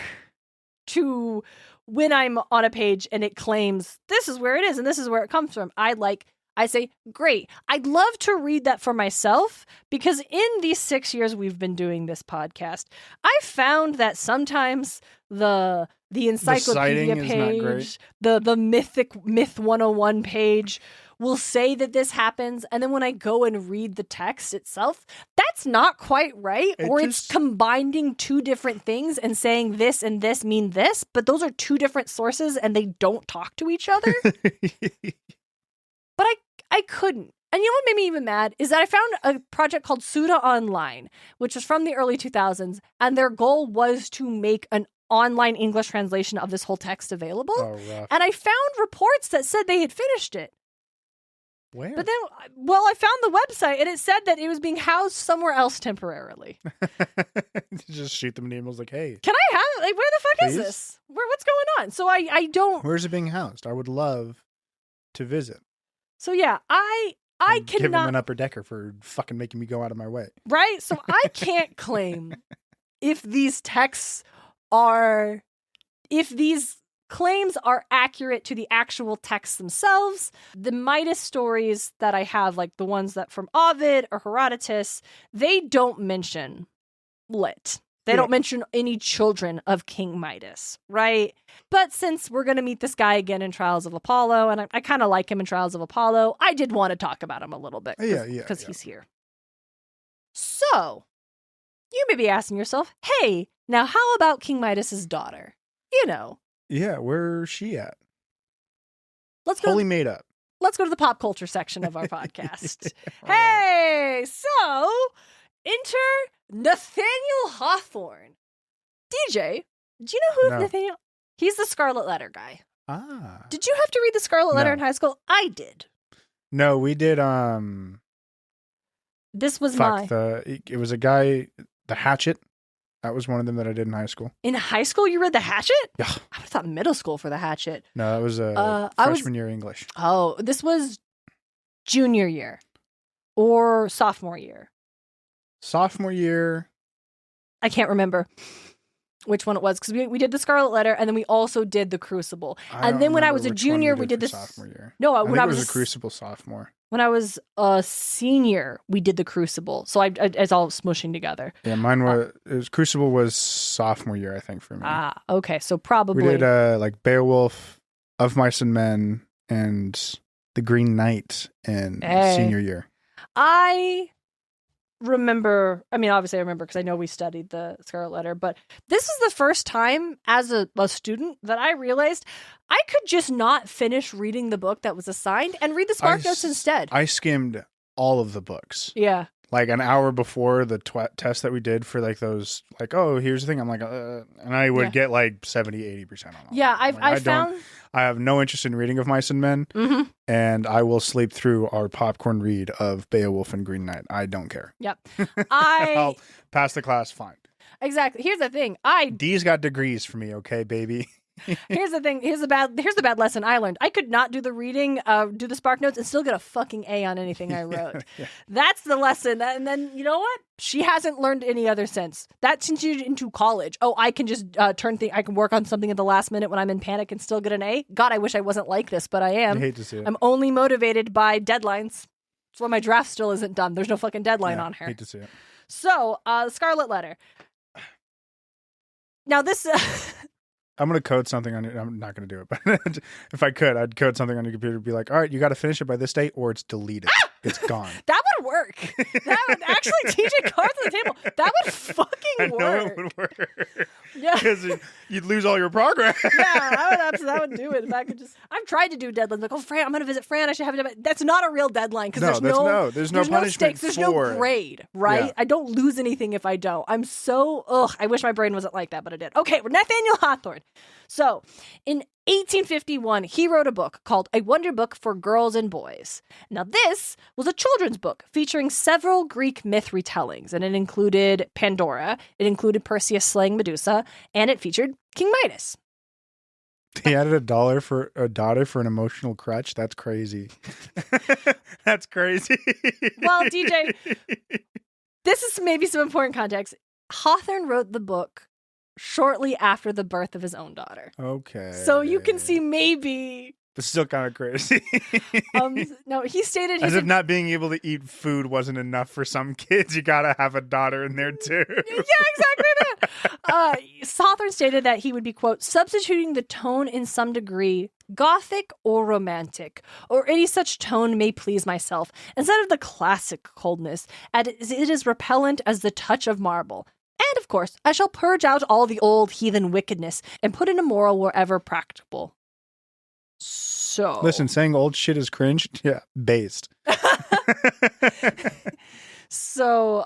to, when I'm on a page and it claims this is where it is and this is where it comes from, I say, great. I'd love to read that for myself because in these 6 years we've been doing this podcast, I found that sometimes the encyclopedia page, the Myth 101 page will say that this happens. And then when I go and read the text itself, that's not quite right. It's combining two different things and saying this and this mean this, but those are two different sources and they don't talk to each other. But I couldn't. And you know what made me even mad is that I found a project called Suda Online, which was from the early 2000s. And their goal was to make an online English translation of this whole text available. Oh, rough. And I found reports that said they had finished it. Where? But then, well, I found the website and it said that it was being housed somewhere else temporarily. Just shoot them an email like, hey. Can I have it? Like, where the fuck please? is this? What's going on? So I don't. Where's it being housed? I would love to visit. So yeah, I cannot give them an upper decker for fucking making me go out of my way. Right? So I can't claim if these claims are accurate to the actual texts themselves. The Midas stories that I have, like the ones that from Ovid or Herodotus, they don't mention lit. They don't mention any children of King Midas, right? But since we're going to meet this guy again in Trials of Apollo, and I kind of like him in Trials of Apollo, I did want to talk about him a little bit because he's here. So, you may be asking yourself, hey, now how about King Midas's daughter? You know. Yeah, where's she at? Let's go. Wholly made up. Let's go to the pop culture section of our podcast. Hey, so enter Nathaniel Hawthorne. DJ, do you know who Nathaniel? He's the Scarlet Letter guy. Ah. Did you have to read the Scarlet Letter in high school? I did. No, we did. This was it was a guy, the Hatchet. That was one of them that I did in high school. In high school, you read the Hatchet? Yeah. I would have thought middle school for the Hatchet. No, that was freshman year English. Oh, this was junior year or sophomore year. Sophomore year. I can't remember which one it was because we did the Scarlet Letter and then we also did the Crucible. And then when I was a junior, we did this. Sophomore year. No, when I was a Crucible sophomore. When I was a senior, we did the Crucible. So it's all smushing together. Yeah, mine was Crucible was sophomore year, I think, for me. Ah, okay. So probably we did like Beowulf, Of Mice and Men, and The Green Knight in senior year. I remember, obviously I remember because I know we studied the Scarlet Letter, but this is the first time as a student that I realized I could just not finish reading the book that was assigned and read the Spark Notes instead. I skimmed all of the books. Yeah. Like an hour before the test that we did for like those, like, oh, here's the thing. I'm like, and I would get like 70, 80% on all. Yeah, I have no interest in reading Of Mice and Men, and I will sleep through our popcorn read of Beowulf and Green Knight. I don't care. Yep. I'll pass the class fine. Exactly. Here's the thing. D's got degrees for me, okay, baby? Here's the thing. Here's the bad lesson I learned. I could not do the reading, do the Spark Notes, and still get a fucking A on anything I wrote. Yeah. That's the lesson. And then, you know what? She hasn't learned any other since. That continued into college. Oh, I can just I can work on something at the last minute when I'm in panic and still get an A. God, I wish I wasn't like this, but I am. I hate to see it. I'm only motivated by deadlines. That's why my draft still isn't done. There's no fucking deadline on her. I hate to see it. So, Scarlet Letter. Now this... I'm going to code something on it. I'm not going to do it, but if I could, I'd code something on your computer and be like, all right, you got to finish it by this date or it's deleted. It's gone. That would work. That would actually teach it cards on the table. That would fucking work. I know it would work. Yeah. You'd lose all your progress. that would do it. If I could just, I've tried to do deadlines. Like, oh, Fran, I'm going to visit Fran. I should have it. That's not a real deadline because there's no punishment stakes. There's no grade, right? Yeah. I don't lose anything if I don't. I'm so, I wish my brain wasn't like that, but it did. Okay, Nathaniel Hawthorne. So in 1851, he wrote a book called A Wonder Book for Girls and Boys. Now, this was a children's book featuring several Greek myth retellings, and it included Pandora, it included Perseus slaying Medusa, and it featured King Midas. He added $1 for a daughter for an emotional crutch. That's crazy. That's crazy. Well, DJ, this is maybe some important context. Hawthorne wrote the book shortly after the birth of his own daughter. Okay. So you can see maybe... It's still kind of crazy. No, he stated... As if not being able to eat food wasn't enough for some kids. You gotta have a daughter in there too. Yeah, exactly that. Hawthorne stated that he would be, quote, substituting the tone in some degree, Gothic or romantic, or any such tone may please myself, instead of the classic coldness, as it is repellent as the touch of marble. And, of course, I shall purge out all the old heathen wickedness and put in a moral wherever practicable. So... Listen, saying old shit is cringe? Yeah, based. So,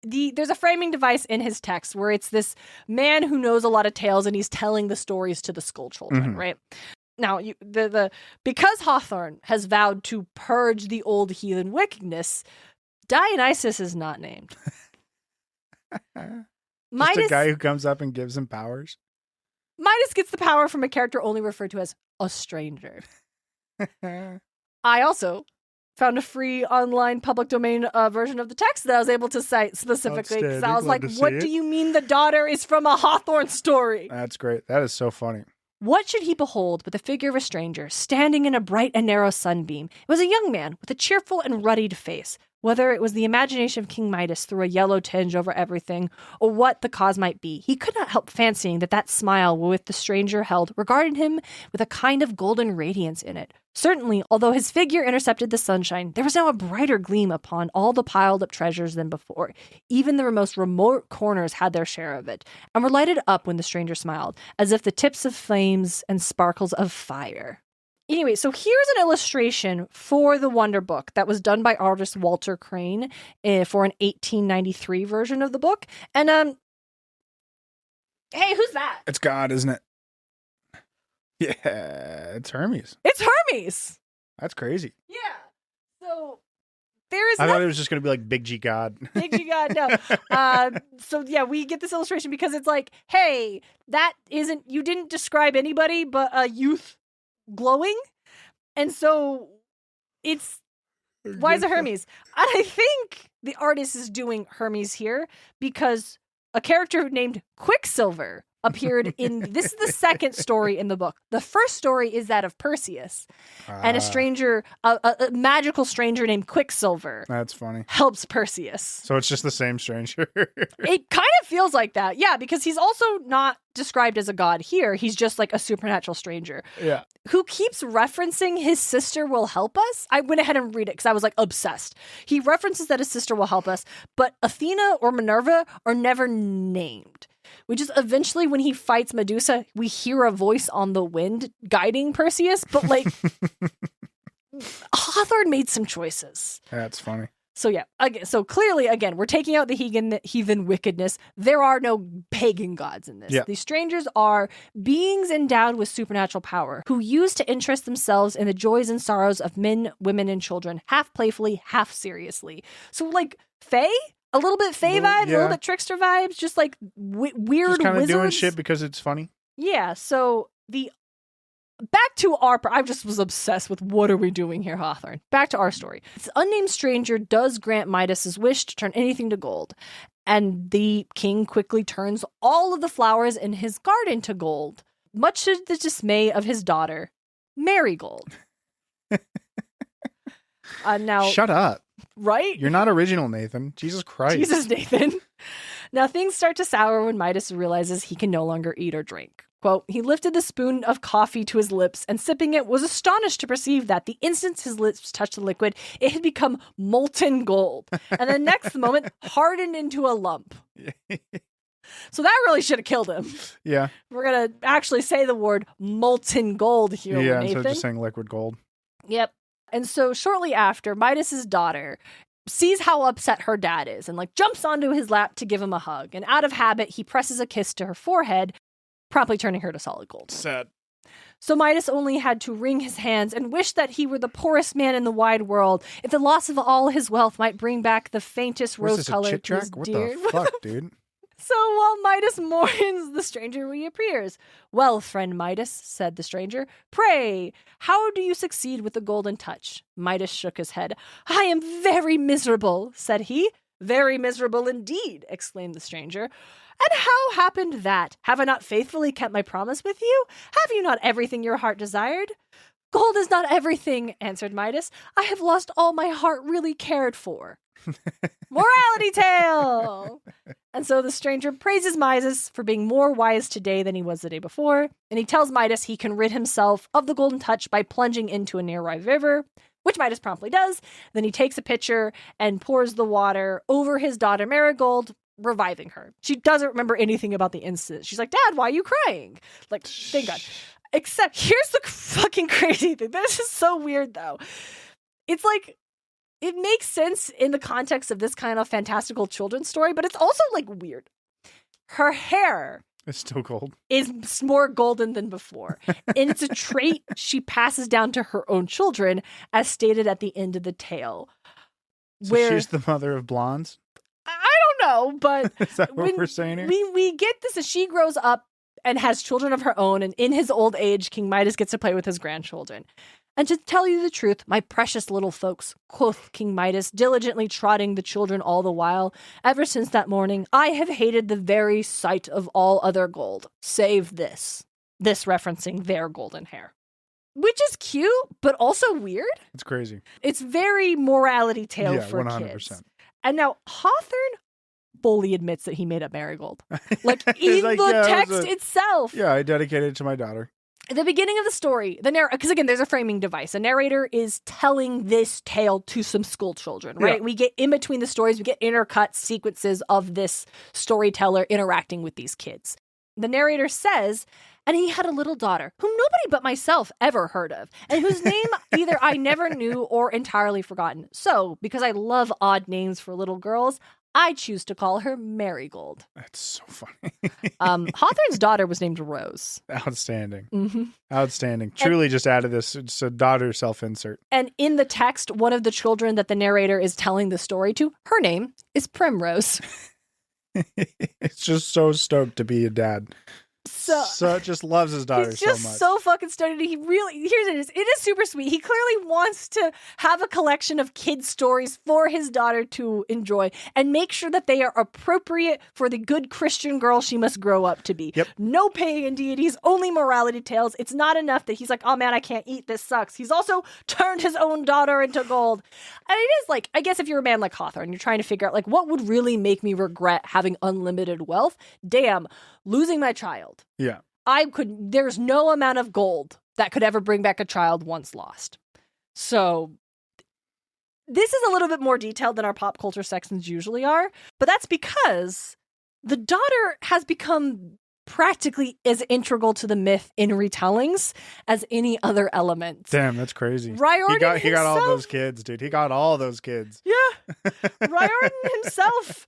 there's a framing device in his text where it's this man who knows a lot of tales and he's telling the stories to the school children, right? Now, because Hawthorne has vowed to purge the old heathen wickedness, Dionysus is not named. Just a guy who comes up and gives him powers? Midas gets the power from a character only referred to as a stranger. I also found a free online public domain version of the text that I was able to cite specifically. Because I was like, what do you mean the daughter is from a Hawthorne story? That's great. That is so funny. What should he behold but the figure of a stranger, standing in a bright and narrow sunbeam? It was a young man with a cheerful and ruddied face. Whether it was the imagination of King Midas threw a yellow tinge over everything, or what the cause might be, he could not help fancying that smile with the stranger held regarded him with a kind of golden radiance in it. Certainly, although his figure intercepted the sunshine, there was now a brighter gleam upon all the piled-up treasures than before. Even the most remote corners had their share of it, and were lighted up when the stranger smiled, as if the tips of flames and sparkles of fire. Anyway, so here's an illustration for the Wonder Book that was done by artist Walter Crane for an 1893 version of the book. And, hey, who's that? It's God, isn't it? Yeah, it's Hermes. It's Hermes! That's crazy. Yeah. So, there is... I thought it was just going to be like Big G God. Big G God, no. So, yeah, we get this illustration because it's like, hey, you didn't describe anybody but a youth glowing, and so why is it Hermes? I think the artist is doing Hermes here because a character named Quicksilver appeared in this is the second story in the book. The first story is that of Perseus and a stranger, a magical stranger named Quicksilver. That's funny. Helps Perseus. So it's just the same stranger. It kind of feels like that. Yeah, because he's also not described as a god here. He's just like a supernatural stranger. Yeah. Who keeps referencing his sister will help us. I went ahead and read it because I was like obsessed. He references that his sister will help us, but Athena or Minerva are never named. Which is eventually when he fights Medusa, we hear a voice on the wind guiding Perseus, but like Hawthorne made some choices. That's funny. So yeah, so clearly, again, we're taking out the heathen wickedness. There are no pagan gods in this. Yeah. These strangers are beings endowed with supernatural power who use to interest themselves in the joys and sorrows of men, women, and children, half playfully, half seriously. So like Fae? A little bit Fae vibes, a little bit trickster vibes, just like weird just kind of doing shit because it's funny. Yeah, so back to I just was obsessed with what are we doing here, Hawthorne. Back to our story. This unnamed stranger does grant Midas's wish to turn anything to gold, and the king quickly turns all of the flowers in his garden to gold, much to the dismay of his daughter, Marigold. Now, shut up. Right? You're not original, Nathan. Jesus Christ. Jesus, Nathan. Now things start to sour when Midas realizes he can no longer eat or drink. Quote, he lifted the spoon of coffee to his lips and sipping it was astonished to perceive that the instant his lips touched the liquid, it had become molten gold. And the next moment hardened into a lump. So that really should have killed him. Yeah. We're going to actually say the word molten gold here, Yeah, Nathan. instead of just saying liquid gold. Yep. And so shortly after, Midas's daughter sees how upset her dad is and like jumps onto his lap to give him a hug. And out of habit, he presses a kiss to her forehead, promptly turning her to solid gold. Sad. So Midas only had to wring his hands and wish that he were the poorest man in the wide world, if the loss of all his wealth might bring back the faintest rose color to his What dear. the fuck, dude? So while Midas mourns, the stranger reappears. "Well, friend Midas," said the stranger, "pray, how do you succeed with the golden touch?" Midas shook his head. "I am very miserable," said he. "Very miserable indeed," exclaimed the stranger. "And how happened that? Have I not faithfully kept my promise with you? Have you not everything your heart desired?" "Gold is not everything," answered Midas. "I have lost all my heart really cared for." Morality tale! And so the stranger praises Midas for being more wise today than he was the day before, and he tells Midas he can rid himself of the golden touch by plunging into a nearby river, which Midas promptly does. Then he takes a pitcher and pours the water over his daughter Marigold, reviving her. She doesn't remember anything about the incident. She's like, "Dad, why are you crying?" Like, thank God. Except, here's the fucking crazy thing. This is so weird, though. It's like, it makes sense in the context of this kind of fantastical children's story, but it's also, like, weird. Her hair It's still gold. is more golden than before. And it's a trait she passes down to her own children, as stated at the end of the tale. So she's the mother of blondes? I don't know, but Is that what we're saying here? we get this as she grows up and has children of her own, and in his old age, King Midas gets to play with his grandchildren. "And to tell you the truth, my precious little folks," quoth King Midas, diligently trotting the children all the while, "ever since that morning, I have hated the very sight of all other gold, save this." This referencing their golden hair. Which is cute, but also weird. It's crazy. It's very morality tale Yeah, for 100%. kids. And now Hawthorne fully admits that he made up Marigold. Like, He's in like, the "Yeah, text itself. Yeah, I dedicated it to my daughter. At the beginning of the story, because again, there's a framing device. A narrator is telling this tale to some school children, right? Yeah. We get in between the stories, we get intercut sequences of this storyteller interacting with these kids. The narrator says, "And he had a little daughter whom nobody but myself ever heard of, and whose name either I never knew or entirely forgotten. So, because I love odd names for little girls, I choose to call her Marigold." That's so funny. Hawthorne's daughter was named Rose. Outstanding. Mm-hmm. Outstanding. Truly just added this. It's a daughter self-insert. And in the text, one of the children that the narrator is telling the story to, her name is Primrose. It's just so stoked to be a dad. So just loves his daughter he's so just much. so fucking stunning. He really, it is super sweet. He clearly wants to have a collection of kids' stories for his daughter to enjoy and make sure that they are appropriate for the good Christian girl she must grow up to be. Yep. No pagan deities, only morality tales. It's not enough that he's like, "Oh man, I can't eat, this sucks." He's also turned his own daughter into gold. And it is like, I guess if you're a man like Hawthorne, you're trying to figure out like, what would really make me regret having unlimited wealth? Damn, losing my child. Yeah. There's no amount of gold that could ever bring back a child once lost. So this is a little bit more detailed than our pop culture sections usually are, but that's because the daughter has become practically as integral to the myth in retellings as any other element. Damn, that's crazy. Riordan He got all those kids, dude. He got all those kids. Yeah. Riordan himself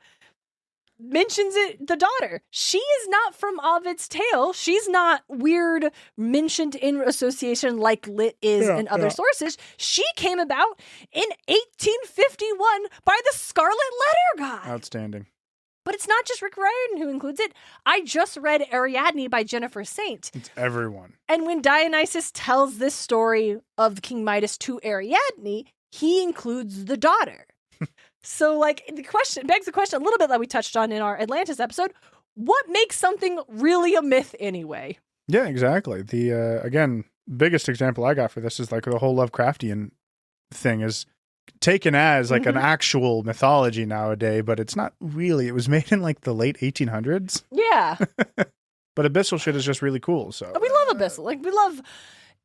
mentions it, the daughter. She is not from Ovid's tale. She's not weird mentioned in association like Lit is in other sources. She came about in 1851 by the Scarlet Letter guy. Outstanding. But it's not just Rick Riordan who includes it. I just read Ariadne by Jennifer Saint. It's everyone. And when Dionysus tells this story of King Midas to Ariadne, he includes the daughter. So, like, the question begs the question a little bit that we touched on in our Atlantis episode. What makes something really a myth anyway? Yeah, exactly. The, again, biggest example I got for this is like the whole Lovecraftian thing is taken as like an actual mythology nowadays, but it's not really. It was made in like the late 1800s. Yeah. But abyssal shit is just really cool. So we love abyssal. Like, we love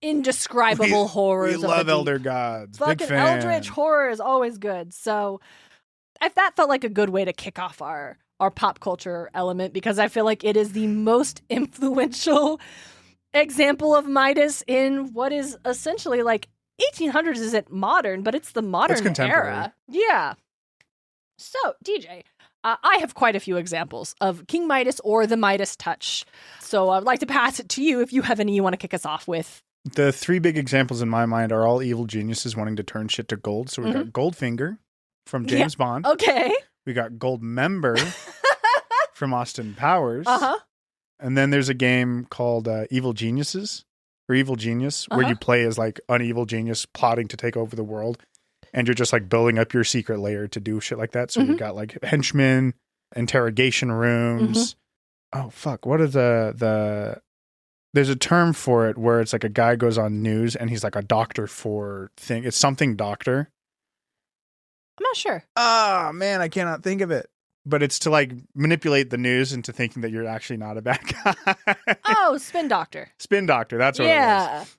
indescribable horrors. We love elder gods. Fucking Big fan. eldritch horror is always good. So if that felt like a good way to kick off our our pop culture element because I feel like it is the most influential example of Midas in what is essentially like 1800s isn't modern, but it's the modern era. Yeah. So, DJ, I have quite a few examples of King Midas or the Midas touch. So I'd like to pass it to you if you have any you want to kick us off with. The three big examples in my mind are all evil geniuses wanting to turn shit to gold. So we got Goldfinger from James Bond. Okay. We got Goldmember from Austin Powers. Uh-huh. And then there's a game called Evil Geniuses or Evil Genius where you play as like an evil genius plotting to take over the world. And you're just like building up your secret layer to do shit like that. So you got like henchmen, interrogation rooms. Oh, fuck. What are there's a term for it where it's like a guy goes on news and he's like a doctor for thing. It's something doctor. I'm not sure. Ah, man, I cannot think of it. But it's to like manipulate the news into thinking that you're actually not a bad guy. Oh, Spin Doctor. Spin Doctor. That's what it is.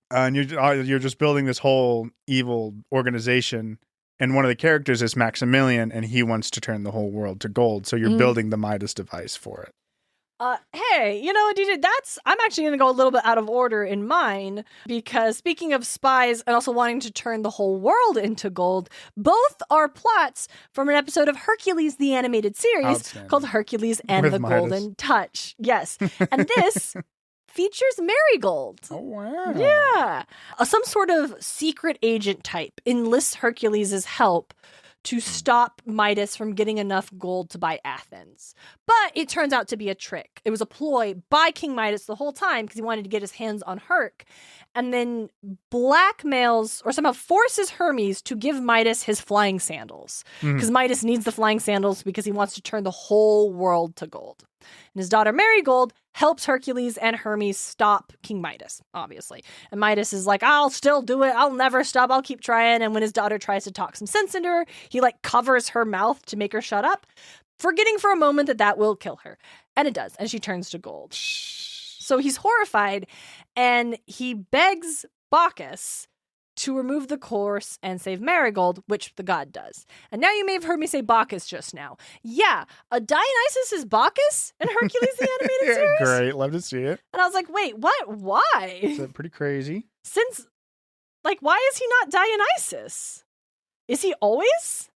And you're just building this whole evil organization. And one of the characters is Maximilian, and he wants to turn the whole world to gold. So you're building the Midas device for it. Hey, you know what, DJ? I'm actually going to go a little bit out of order in mine because speaking of spies and also wanting to turn the whole world into gold, both are plots from an episode of Hercules, the animated series called Hercules and the Midas. Golden Touch. Yes. And this features Marigold. Oh, wow. Yeah. Some sort of secret agent type enlists Hercules' help to stop Midas from getting enough gold to buy Athens. But it turns out to be a trick. It was a ploy by King Midas the whole time because he wanted to get his hands on Herc, and then blackmails or somehow forces Hermes to give Midas his flying sandals because Midas needs the flying sandals because he wants to turn the whole world to gold. And his daughter Marigold helps Hercules and Hermes stop King Midas, obviously. And Midas is like, I'll still do it. I'll never stop. I'll keep trying. And when his daughter tries to talk some sense into her, he like covers her mouth to make her shut up, forgetting for a moment that that will kill her. And it does. And she turns to gold. So he's horrified and he begs Bacchus to remove the curse and save Marigold, which the god does. And now you may have heard me say Bacchus just now. Yeah, Dionysus is Bacchus in Hercules the Animated Series? Great, love to see it. And I was like, wait, what? Why? Is that pretty crazy? Since, like, why is he not Dionysus? Is he always?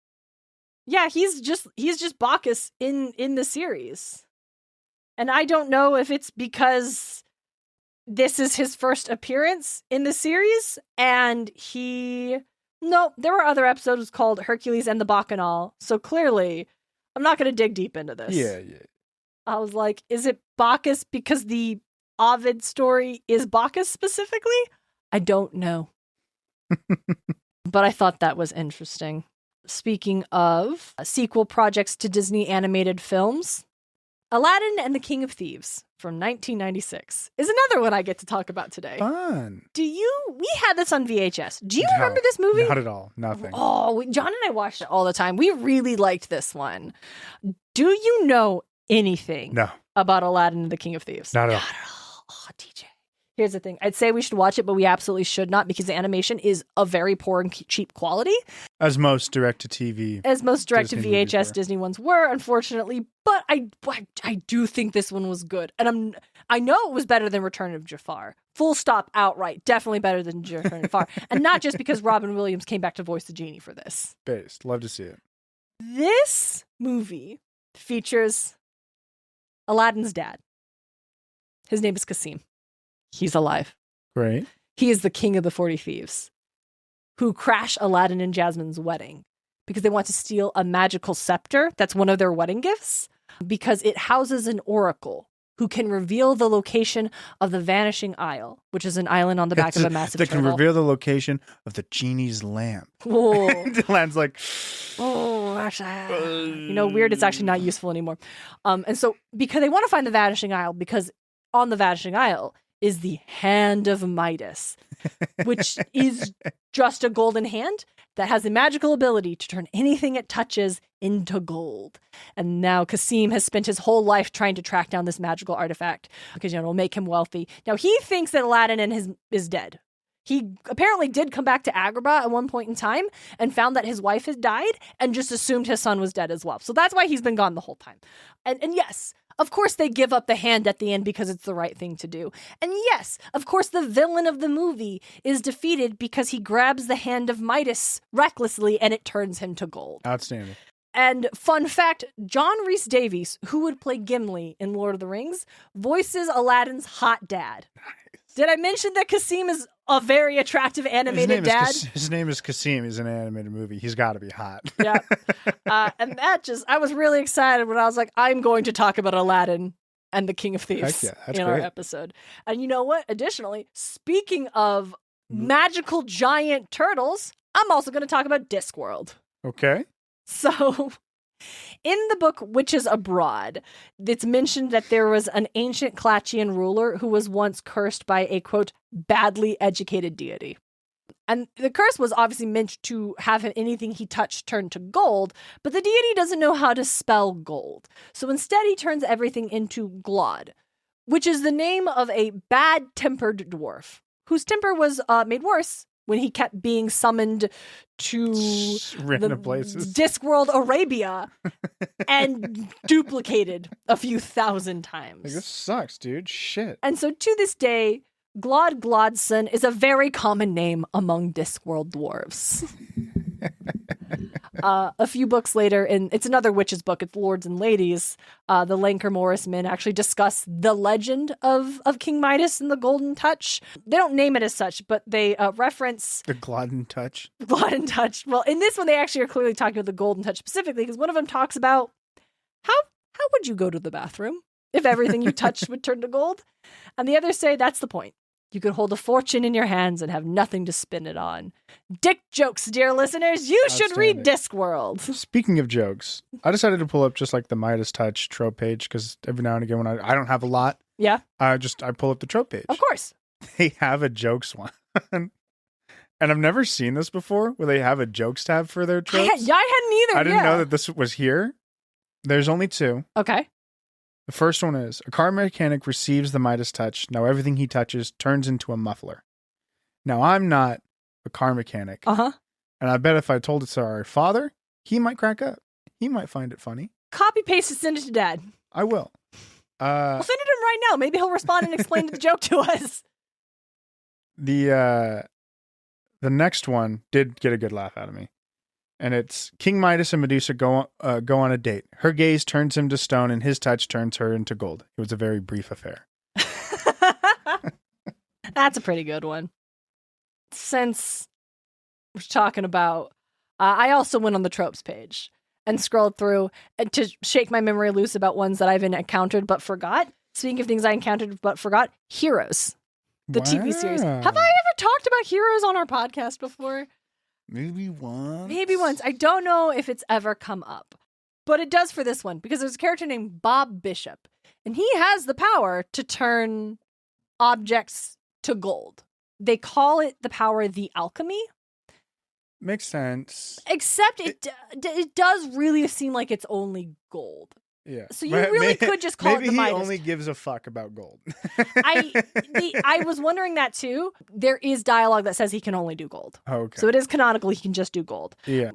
Yeah, he's just Bacchus in the series. And I don't know if it's because this is his first appearance in the series, and no, there were other episodes called Hercules and the Bacchanal, so clearly, I'm not going to dig deep into this. Yeah. I was like, is it Bacchus because the Ovid story is Bacchus specifically? I don't know. But I thought that was interesting. Speaking of sequel projects to Disney animated films, Aladdin and the King of Thieves from 1996 is another one I get to talk about today. Fun. We had this on VHS. Do you remember this movie? Not at all. Nothing. Oh, John and I watched it all the time. We really liked this one. Do you know anything about Aladdin and the King of Thieves? Not at all. Oh, DJ. Here's the thing. I'd say we should watch it, but we absolutely should not because the animation is a very poor and cheap quality. As most direct-to-TV. As most direct-to-VHS Disney Disney ones were, unfortunately. But I do think this one was good. And I know it was better than Return of Jafar. Full stop, outright. Definitely better than Return of Jafar. And not just because Robin Williams came back to voice the genie for this. Based. Love to see it. This movie features Aladdin's dad. His name is Kasim. He's alive. Great. He is the king of the 40 thieves who crash Aladdin and Jasmine's wedding because they want to steal a magical scepter. That's one of their wedding gifts because it houses an oracle who can reveal the location of the Vanishing Isle, which is an island on the back of a massive that turtle. Can reveal the location of the genie's lamp. Oh. Dylan's like, weird. It's actually not useful anymore. And so because they want to find the Vanishing Isle because on the Vanishing Isle is the hand of Midas, which is just a golden hand that has the magical ability to turn anything it touches into gold. And now Kasim has spent his whole life trying to track down this magical artifact because, it'll make him wealthy. Now he thinks that Aladdin is dead. He apparently did come back to Agrabah at one point in time and found that his wife had died and just assumed his son was dead as well. So that's why he's been gone the whole time. And yes, of course they give up the hand at the end because it's the right thing to do. And yes, of course the villain of the movie is defeated because he grabs the hand of Midas recklessly and it turns him to gold. Outstanding. And fun fact, John Rhys Davies, who would play Gimli in Lord of the Rings, voices Aladdin's hot dad. Nice. Did I mention that Kasim is a very attractive animated dad? His name is Kasim. He's in an animated movie. He's got to be hot. Yeah. And I was really excited when I was like, I'm going to talk about Aladdin and the King of Thieves our episode. And you know what? Additionally, speaking of magical giant turtles, I'm also going to talk about Discworld. Okay. So, in the book Witches Abroad, it's mentioned that there was an ancient Klatchian ruler who was once cursed by a, quote, badly educated deity. And the curse was obviously meant to have anything he touched turn to gold, but the deity doesn't know how to spell gold. So instead he turns everything into Glod, which is the name of a bad-tempered dwarf, whose temper was made worse when he kept being summoned to random places, Discworld Arabia, and duplicated a few thousand times. Like, this sucks, dude. Shit. And so to this day, Glod Glodson is a very common name among Discworld dwarves. A few books later, and it's another witches book, it's Lords and Ladies, the Lancre Morris men actually discuss the legend of King Midas and the Golden Touch. They don't name it as such, but they reference... The Glodden Touch? Glodden Touch. Well, in this one, they actually are clearly talking about the Golden Touch specifically, because one of them talks about how would you go to the bathroom if everything you touched would turn to gold? And the others say that's the point. You could hold a fortune in your hands and have nothing to spin it on. Dick jokes, dear listeners. You should read Discworld. Speaking of jokes, I decided to pull up just like the Midas Touch trope page because every now and again when I don't have a lot, I pull up the trope page. Of course. They have a jokes one. And I've never seen this before where they have a jokes tab for their tropes. I hadn't either. I didn't know that this was here. There's only two. Okay. The first one is, a car mechanic receives the Midas touch. Now everything he touches turns into a muffler. Now I'm not a car mechanic. Uh-huh. And I bet if I told it to our father, he might crack up. He might find it funny. Copy, paste, and send it to Dad. I will. We'll send it to him right now. Maybe he'll respond and explain the joke to us. The next one did get a good laugh out of me. And it's King Midas and Medusa go on a date. Her gaze turns him to stone, and his touch turns her into gold. It was a very brief affair. That's a pretty good one. Since we're talking about, I also went on the tropes page and scrolled through to shake my memory loose about ones that I've encountered but forgot. Speaking of things I encountered but forgot, Heroes, the TV series. Have I ever talked about Heroes on our podcast before? Maybe once. I don't know if it's ever come up, but it does for this one because there's a character named Bob Bishop, and he has the power to turn objects to gold. They call it the power the alchemy. Makes sense. Except it does really seem like it's only gold. Yeah. So you really could just call it the Midas. Maybe he only gives a fuck about gold. I was wondering that too. There is dialogue that says he can only do gold. Oh, okay. So it is canonical. He can just do gold. Yeah.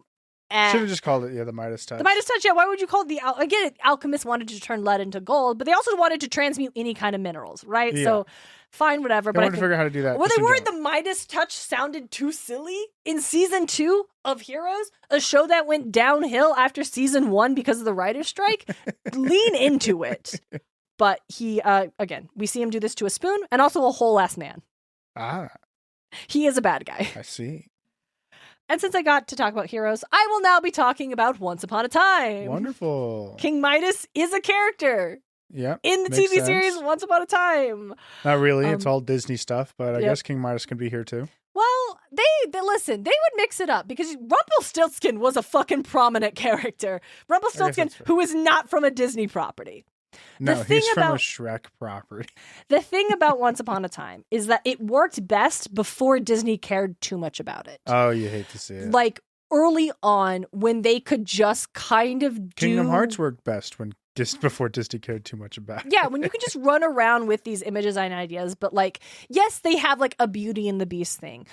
Should have just called it, the Midas Touch. The Midas Touch, yeah. Why would you call it again, alchemists wanted to turn lead into gold, but they also wanted to transmute any kind of minerals, right? Yeah. So fine, whatever. But I wanted to figure out how to do that. Were they worried the Midas Touch sounded too silly? In season 2 of Heroes, a show that went downhill after season 1 because of the writer's strike, lean into it. But he, again, we see him do this to a spoon and also a whole ass man. Ah. He is a bad guy. I see. And since I got to talk about Heroes, I will now be talking about Once Upon a Time. Wonderful. King Midas is a character. Yeah. In the TV series Once Upon a Time. Not really. It's all Disney stuff, but I guess King Midas can be here too. Well, they listen, they would mix it up because Rumpelstiltskin was a fucking prominent character. Rumpelstiltskin, who is not from a Disney property. No, he's from a Shrek property. The thing about Once Upon a Time is that it worked best before Disney cared too much about it. Oh, you hate to see it. Like early on when they could just kind of do... Kingdom Hearts worked best when Just before Disney cared too much about it. Yeah, when you can just run around with these images and ideas, but like, yes, they have like a Beauty and the Beast thing,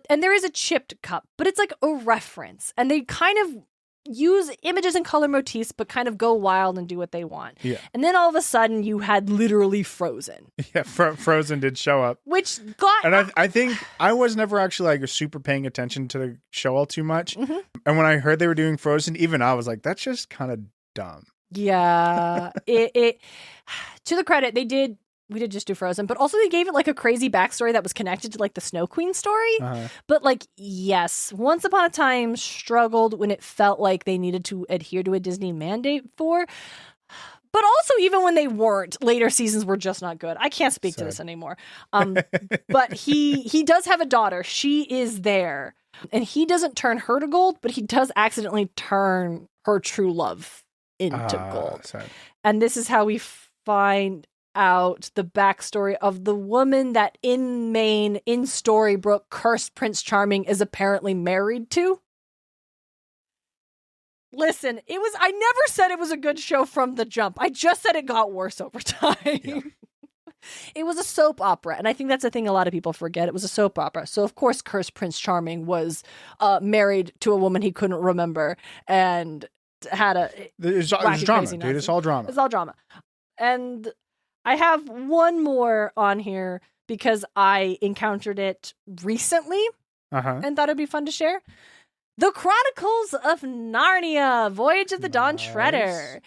and there is a chipped cup, but it's like a reference, and they kind of use images and color motifs, but kind of go wild and do what they want. Yeah. And then all of a sudden, you had literally Frozen. Yeah, Frozen did show up. Which got... And I think I was never actually like super paying attention to the show all too much. Mm-hmm. And when I heard they were doing Frozen, even I was like, that's just kind of dumb. Yeah. it to the credit, we did just do Frozen, but also they gave it like a crazy backstory that was connected to like the Snow Queen story. Uh-huh. But like, yes, Once Upon a Time struggled when it felt like they needed to adhere to a Disney mandate for. But also, even when they weren't, later seasons were just not good. I can't speak to this anymore. But he does have a daughter. She is there. And he doesn't turn her to gold, but he does accidentally turn her true love into gold. Sad. And this is how we find out the backstory of the woman that in Storybrooke, cursed Prince Charming is apparently married to. Listen, I never said it was a good show from the jump. I just said it got worse over time. Yeah. It was a soap opera, and I think that's a thing a lot of people forget. It was a soap opera. So, of course, cursed Prince Charming was married to a woman he couldn't remember and had it's drama, dude. It's all drama. It's all drama. And I have one more on here because I encountered it recently and thought it'd be fun to share. The Chronicles of Narnia, Voyage of the Dawn Treader.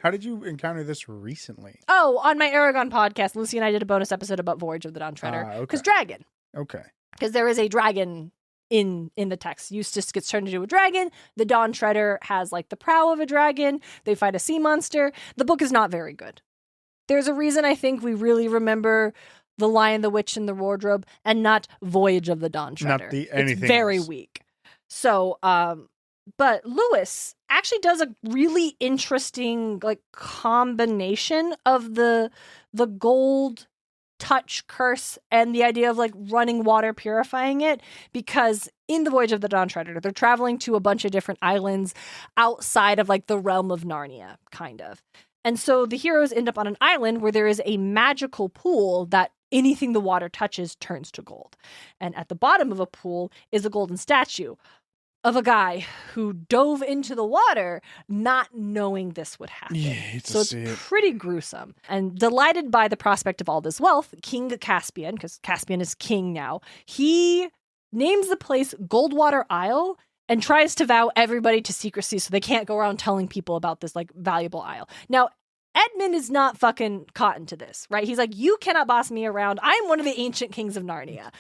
How did you encounter this recently? Oh, on my Aragon podcast, Lucy and I did a bonus episode about Voyage of the Dawn Treader. Because dragon. Okay. Because there is a dragon in the text. Eustace gets turned into a dragon. The Dawn Treader has like the prow of a dragon. They fight a sea monster. The book is not very good. There's a reason I think we really remember The Lion, the Witch, and the Wardrobe and not Voyage of the Dawn Treader. Anything it's very else. Weak. So, but Lewis actually does a really interesting like combination of the gold touch curse and the idea of like running water purifying it, because in the Voyage of the Dawn Treader, they're traveling to a bunch of different islands outside of like the realm of Narnia, kind of. And so the heroes end up on an island where there is a magical pool that anything the water touches turns to gold. And at the bottom of a pool is a golden statue of a guy who dove into the water not knowing this would happen. Yeah, so it's pretty gruesome. And delighted by the prospect of all this wealth, King Caspian, because Caspian is king now, he names the place Goldwater Isle and tries to vow everybody to secrecy so they can't go around telling people about this like valuable isle. Now, Edmund is not fucking caught into this, right? He's like, you cannot boss me around. I'm one of the ancient kings of Narnia.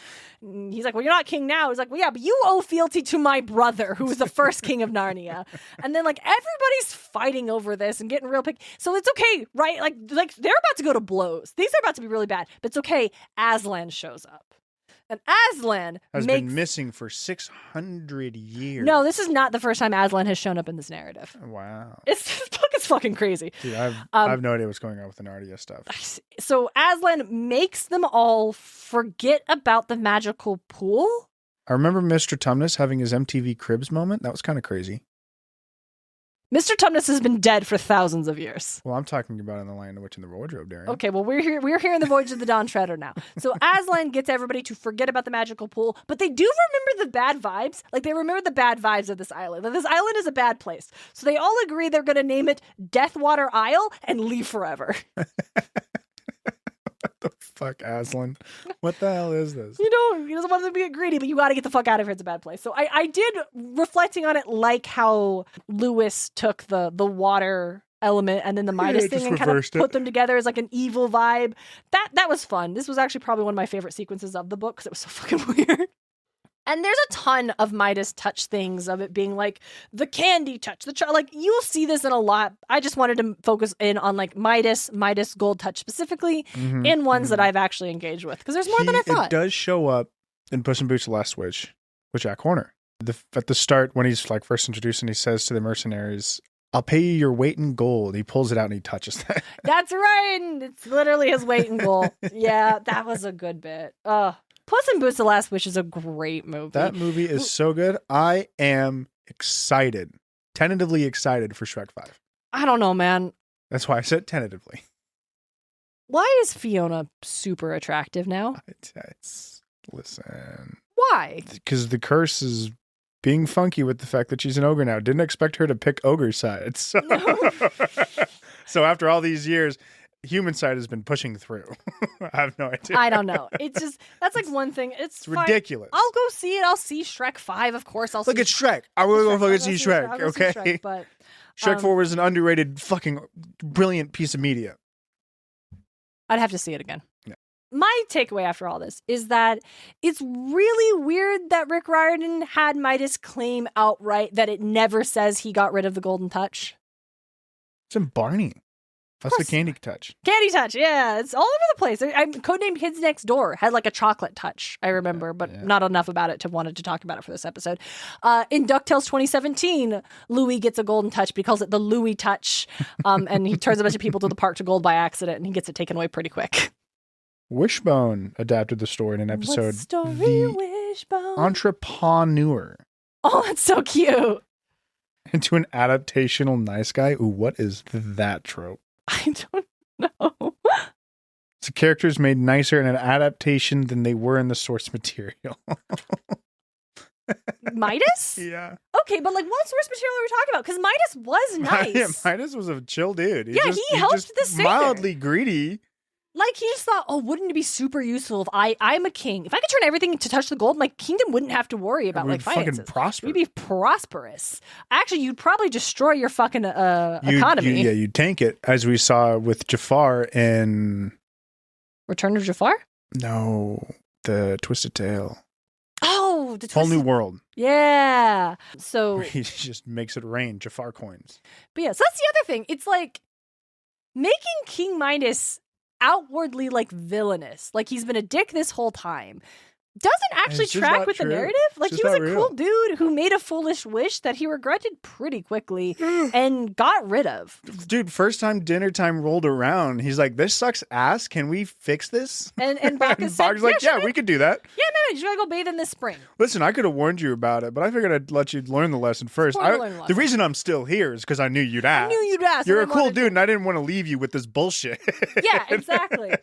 And he's like, well, you're not king now. He's like, well, yeah, but you owe fealty to my brother, who was the first king of Narnia. And then like everybody's fighting over this and getting real picky. So it's okay, right? Like they're about to go to blows. Things are about to be really bad, but it's okay. Aslan shows up. And Aslan has been missing for 600 years. No, this is not the first time Aslan has shown up in this narrative. Wow. This book is fucking crazy. Dude, I have no idea what's going on with the Narnia stuff. So Aslan makes them all forget about the magical pool. I remember Mr. Tumnus having his MTV Cribs moment. That was kind of crazy. Mr. Tumnus has been dead for thousands of years. Well, I'm talking about in The Lion, the Witch, and the Wardrobe, Darien. Okay, well, we're here in the Voyage of the Dawn Treader now. So Aslan gets everybody to forget about the magical pool, but they do remember the bad vibes. Like, they remember the bad vibes of this island. Like, this island is a bad place. So they all agree they're going to name it Deathwater Isle and leave forever. What the fuck, Aslan? What the hell is this? He doesn't want to be greedy, but you got to get the fuck out of here. It's a bad place. So I did, reflecting on it, like how Lewis took the water element and then the Midas thing and kind of put them together as like an evil vibe. That was fun. This was actually probably one of my favorite sequences of the book because it was so fucking weird. And there's a ton of Midas touch things, of it being like the candy touch, like you'll see this in a lot. I just wanted to focus in on like Midas gold touch specifically, in ones that I've actually engaged with, because there's more than I thought. It does show up in Puss in Boots: The Last Wish with Jack Horner. At the start, when he's like first introduced and he says to the mercenaries, "I'll pay you your weight in gold." He pulls it out and he touches that. That's right. It's literally his weight in gold. Yeah, that was a good bit. Puss in Boots: The Last Wish is a great movie. That movie is so good. I am excited, tentatively excited for Shrek 5. I don't know, man. That's why I said tentatively. Why is Fiona super attractive now? Listen. Why? Because the curse is being funky with the fact that she's an ogre now. Didn't expect her to pick ogre side. So, so after all these years, human side has been pushing through. I have no idea. I don't know. It's just, that's like one thing. It's ridiculous. I'll go see it. I'll see Shrek 5, of course. Look at Shrek. I will go fucking see Shrek, okay? Shrek, but, Shrek 4 was an underrated fucking brilliant piece of media. I'd have to see it again. Yeah. My takeaway after all this is that it's really weird that Rick Riordan had Midas claim outright that it never says he got rid of the golden touch. It's in Barney. That's the candy touch. Candy touch, yeah. It's all over the place. Codenamed Kids Next Door had like a chocolate touch, I remember, but not enough about it to wanted to talk about it for this episode. In DuckTales 2017, Louie gets a golden touch, but he calls it the Louie touch. And he turns a bunch of people to the park to gold by accident, and he gets it taken away pretty quick. Wishbone adapted the story in an episode. What story, Wishbone? Entrepreneur. Oh, that's so cute. Into an adaptational nice guy. Ooh, what is that trope? I don't know. So characters made nicer in an adaptation than they were in the source material. Midas? Yeah. Okay, but like what source material are we talking about? Because Midas was nice. Yeah, Midas was a chill dude. He helped the singer. Mildly greedy. Like, he just thought, oh, wouldn't it be super useful if I'm a king? If I could turn everything to touch the gold, my kingdom wouldn't have to worry about, like, finances. Fucking prosper. You'd be prosperous. Actually, you'd probably destroy your fucking economy. You'd tank it, as we saw with Jafar in... Return of Jafar? No, the Twisted Tale. Oh, the Whole New World. Yeah. So... Where he just makes it rain, Jafar coins. But yeah, so that's the other thing. It's like, making King Midas outwardly like villainous, like he's been a dick this whole time, doesn't actually track with the narrative. Like, he was a cool dude who made a foolish wish that he regretted pretty quickly and got rid of. Dude, first time dinner time rolled around, he's like, this sucks ass, can we fix this? And Bacchus said, like, yeah, we could do that. Yeah, man, you gotta go bathe in this spring. Listen, I could have warned you about it, but I figured I'd let you learn the lesson first. The reason I'm still here is because I knew you'd ask. You're a cool dude, and I didn't want to leave you with this bullshit. Yeah, exactly.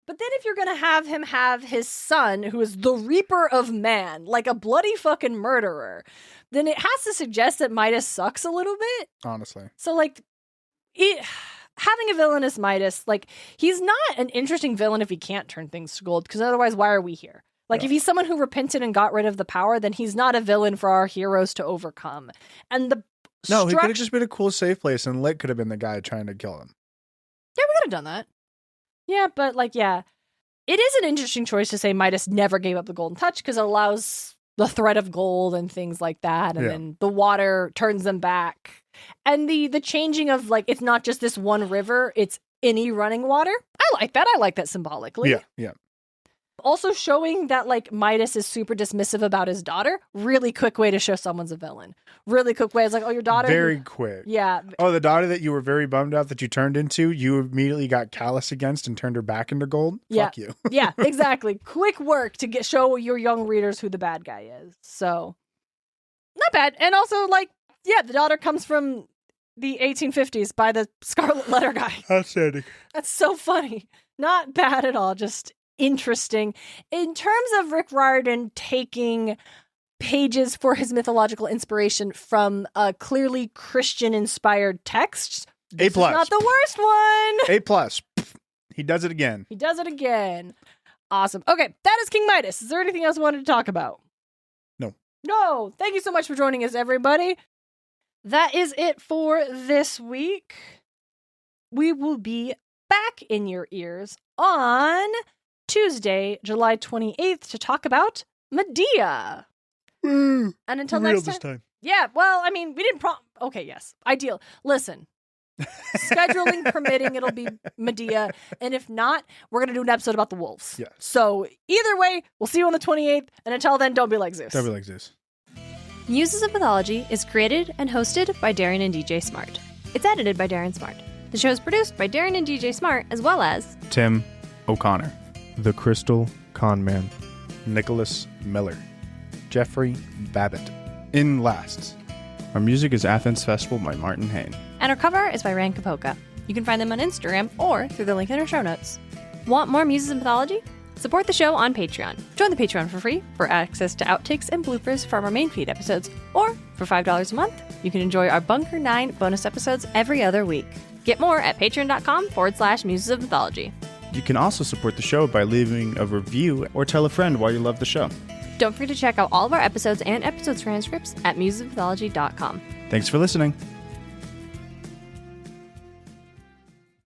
But then if you're going to have him have his son, who is the Reaper of Man, like a bloody fucking murderer, then it has to suggest that Midas sucks a little bit. Honestly. So, like, having a villainous Midas, like, he's not an interesting villain if he can't turn things to gold, because otherwise, why are we here? Like, if he's someone who repented and got rid of the power, then he's not a villain for our heroes to overcome. And he could have just been a cool safe place, and Lick could have been the guy trying to kill him. Yeah, we could have done that. Yeah, but like, yeah, it is an interesting choice to say Midas never gave up the golden touch because it allows the threat of gold and things like that. And then the water turns them back. And the changing of, like, it's not just this one river, it's any running water. I like that. I like that symbolically. Yeah, yeah. Also showing that, like, Midas is super dismissive about his daughter. Really quick way to show someone's a villain. Really quick way. It's like, oh, your daughter. Very quick. Yeah. Oh, the daughter that you were very bummed out that you turned into, you immediately got callous against and turned her back into gold? Yeah. Fuck you. Yeah, exactly. Quick work to show your young readers who the bad guy is. So, not bad. And also, like, yeah, the daughter comes from the 1850s by the Scarlet Letter guy. Outstanding. That's so funny. Not bad at all. Just interesting. In terms of Rick Riordan taking pages for his mythological inspiration from clearly Christian-inspired texts, A+. This is not the worst one. A+. He does it again. He does it again. Awesome. Okay, that is King Midas. Is there anything else you wanted to talk about? No. Thank you so much for joining us, everybody. That is it for this week. We will be back in your ears on Tuesday, July 28th to talk about Medea. And until next time. Yeah, well, I mean, we didn't okay, yes. Ideal. Listen. Scheduling permitting, it'll be Medea. And if not, we're going to do an episode about the wolves. Yeah. So either way, we'll see you on the 28th. And until then, don't be like Zeus. Don't be like Zeus. Muses of Mythology is created and hosted by Darien and DJ Smart. It's edited by Darien Smart. The show is produced by Darien and DJ Smart, as well as Tim O'Connor, The Crystal Conman, Nicholas Miller, Jeffrey Babbitt. In lasts. Our music is Athens Festival by Martin Hain. And our cover art is by Ran Kapoka. You can find them on Instagram or through the link in our show notes. Want more Muses of Mythology? Support the show on Patreon. Join the Patreon for free for access to outtakes and bloopers from our main feed episodes, or for $5 a month, you can enjoy our Bunker 9 bonus episodes every other week. Get more at patreon.com/Muses of Mythology. You can also support the show by leaving a review or tell a friend why you love the show. Don't forget to check out all of our episodes and episode transcripts at musesofmythology.com. Thanks for listening.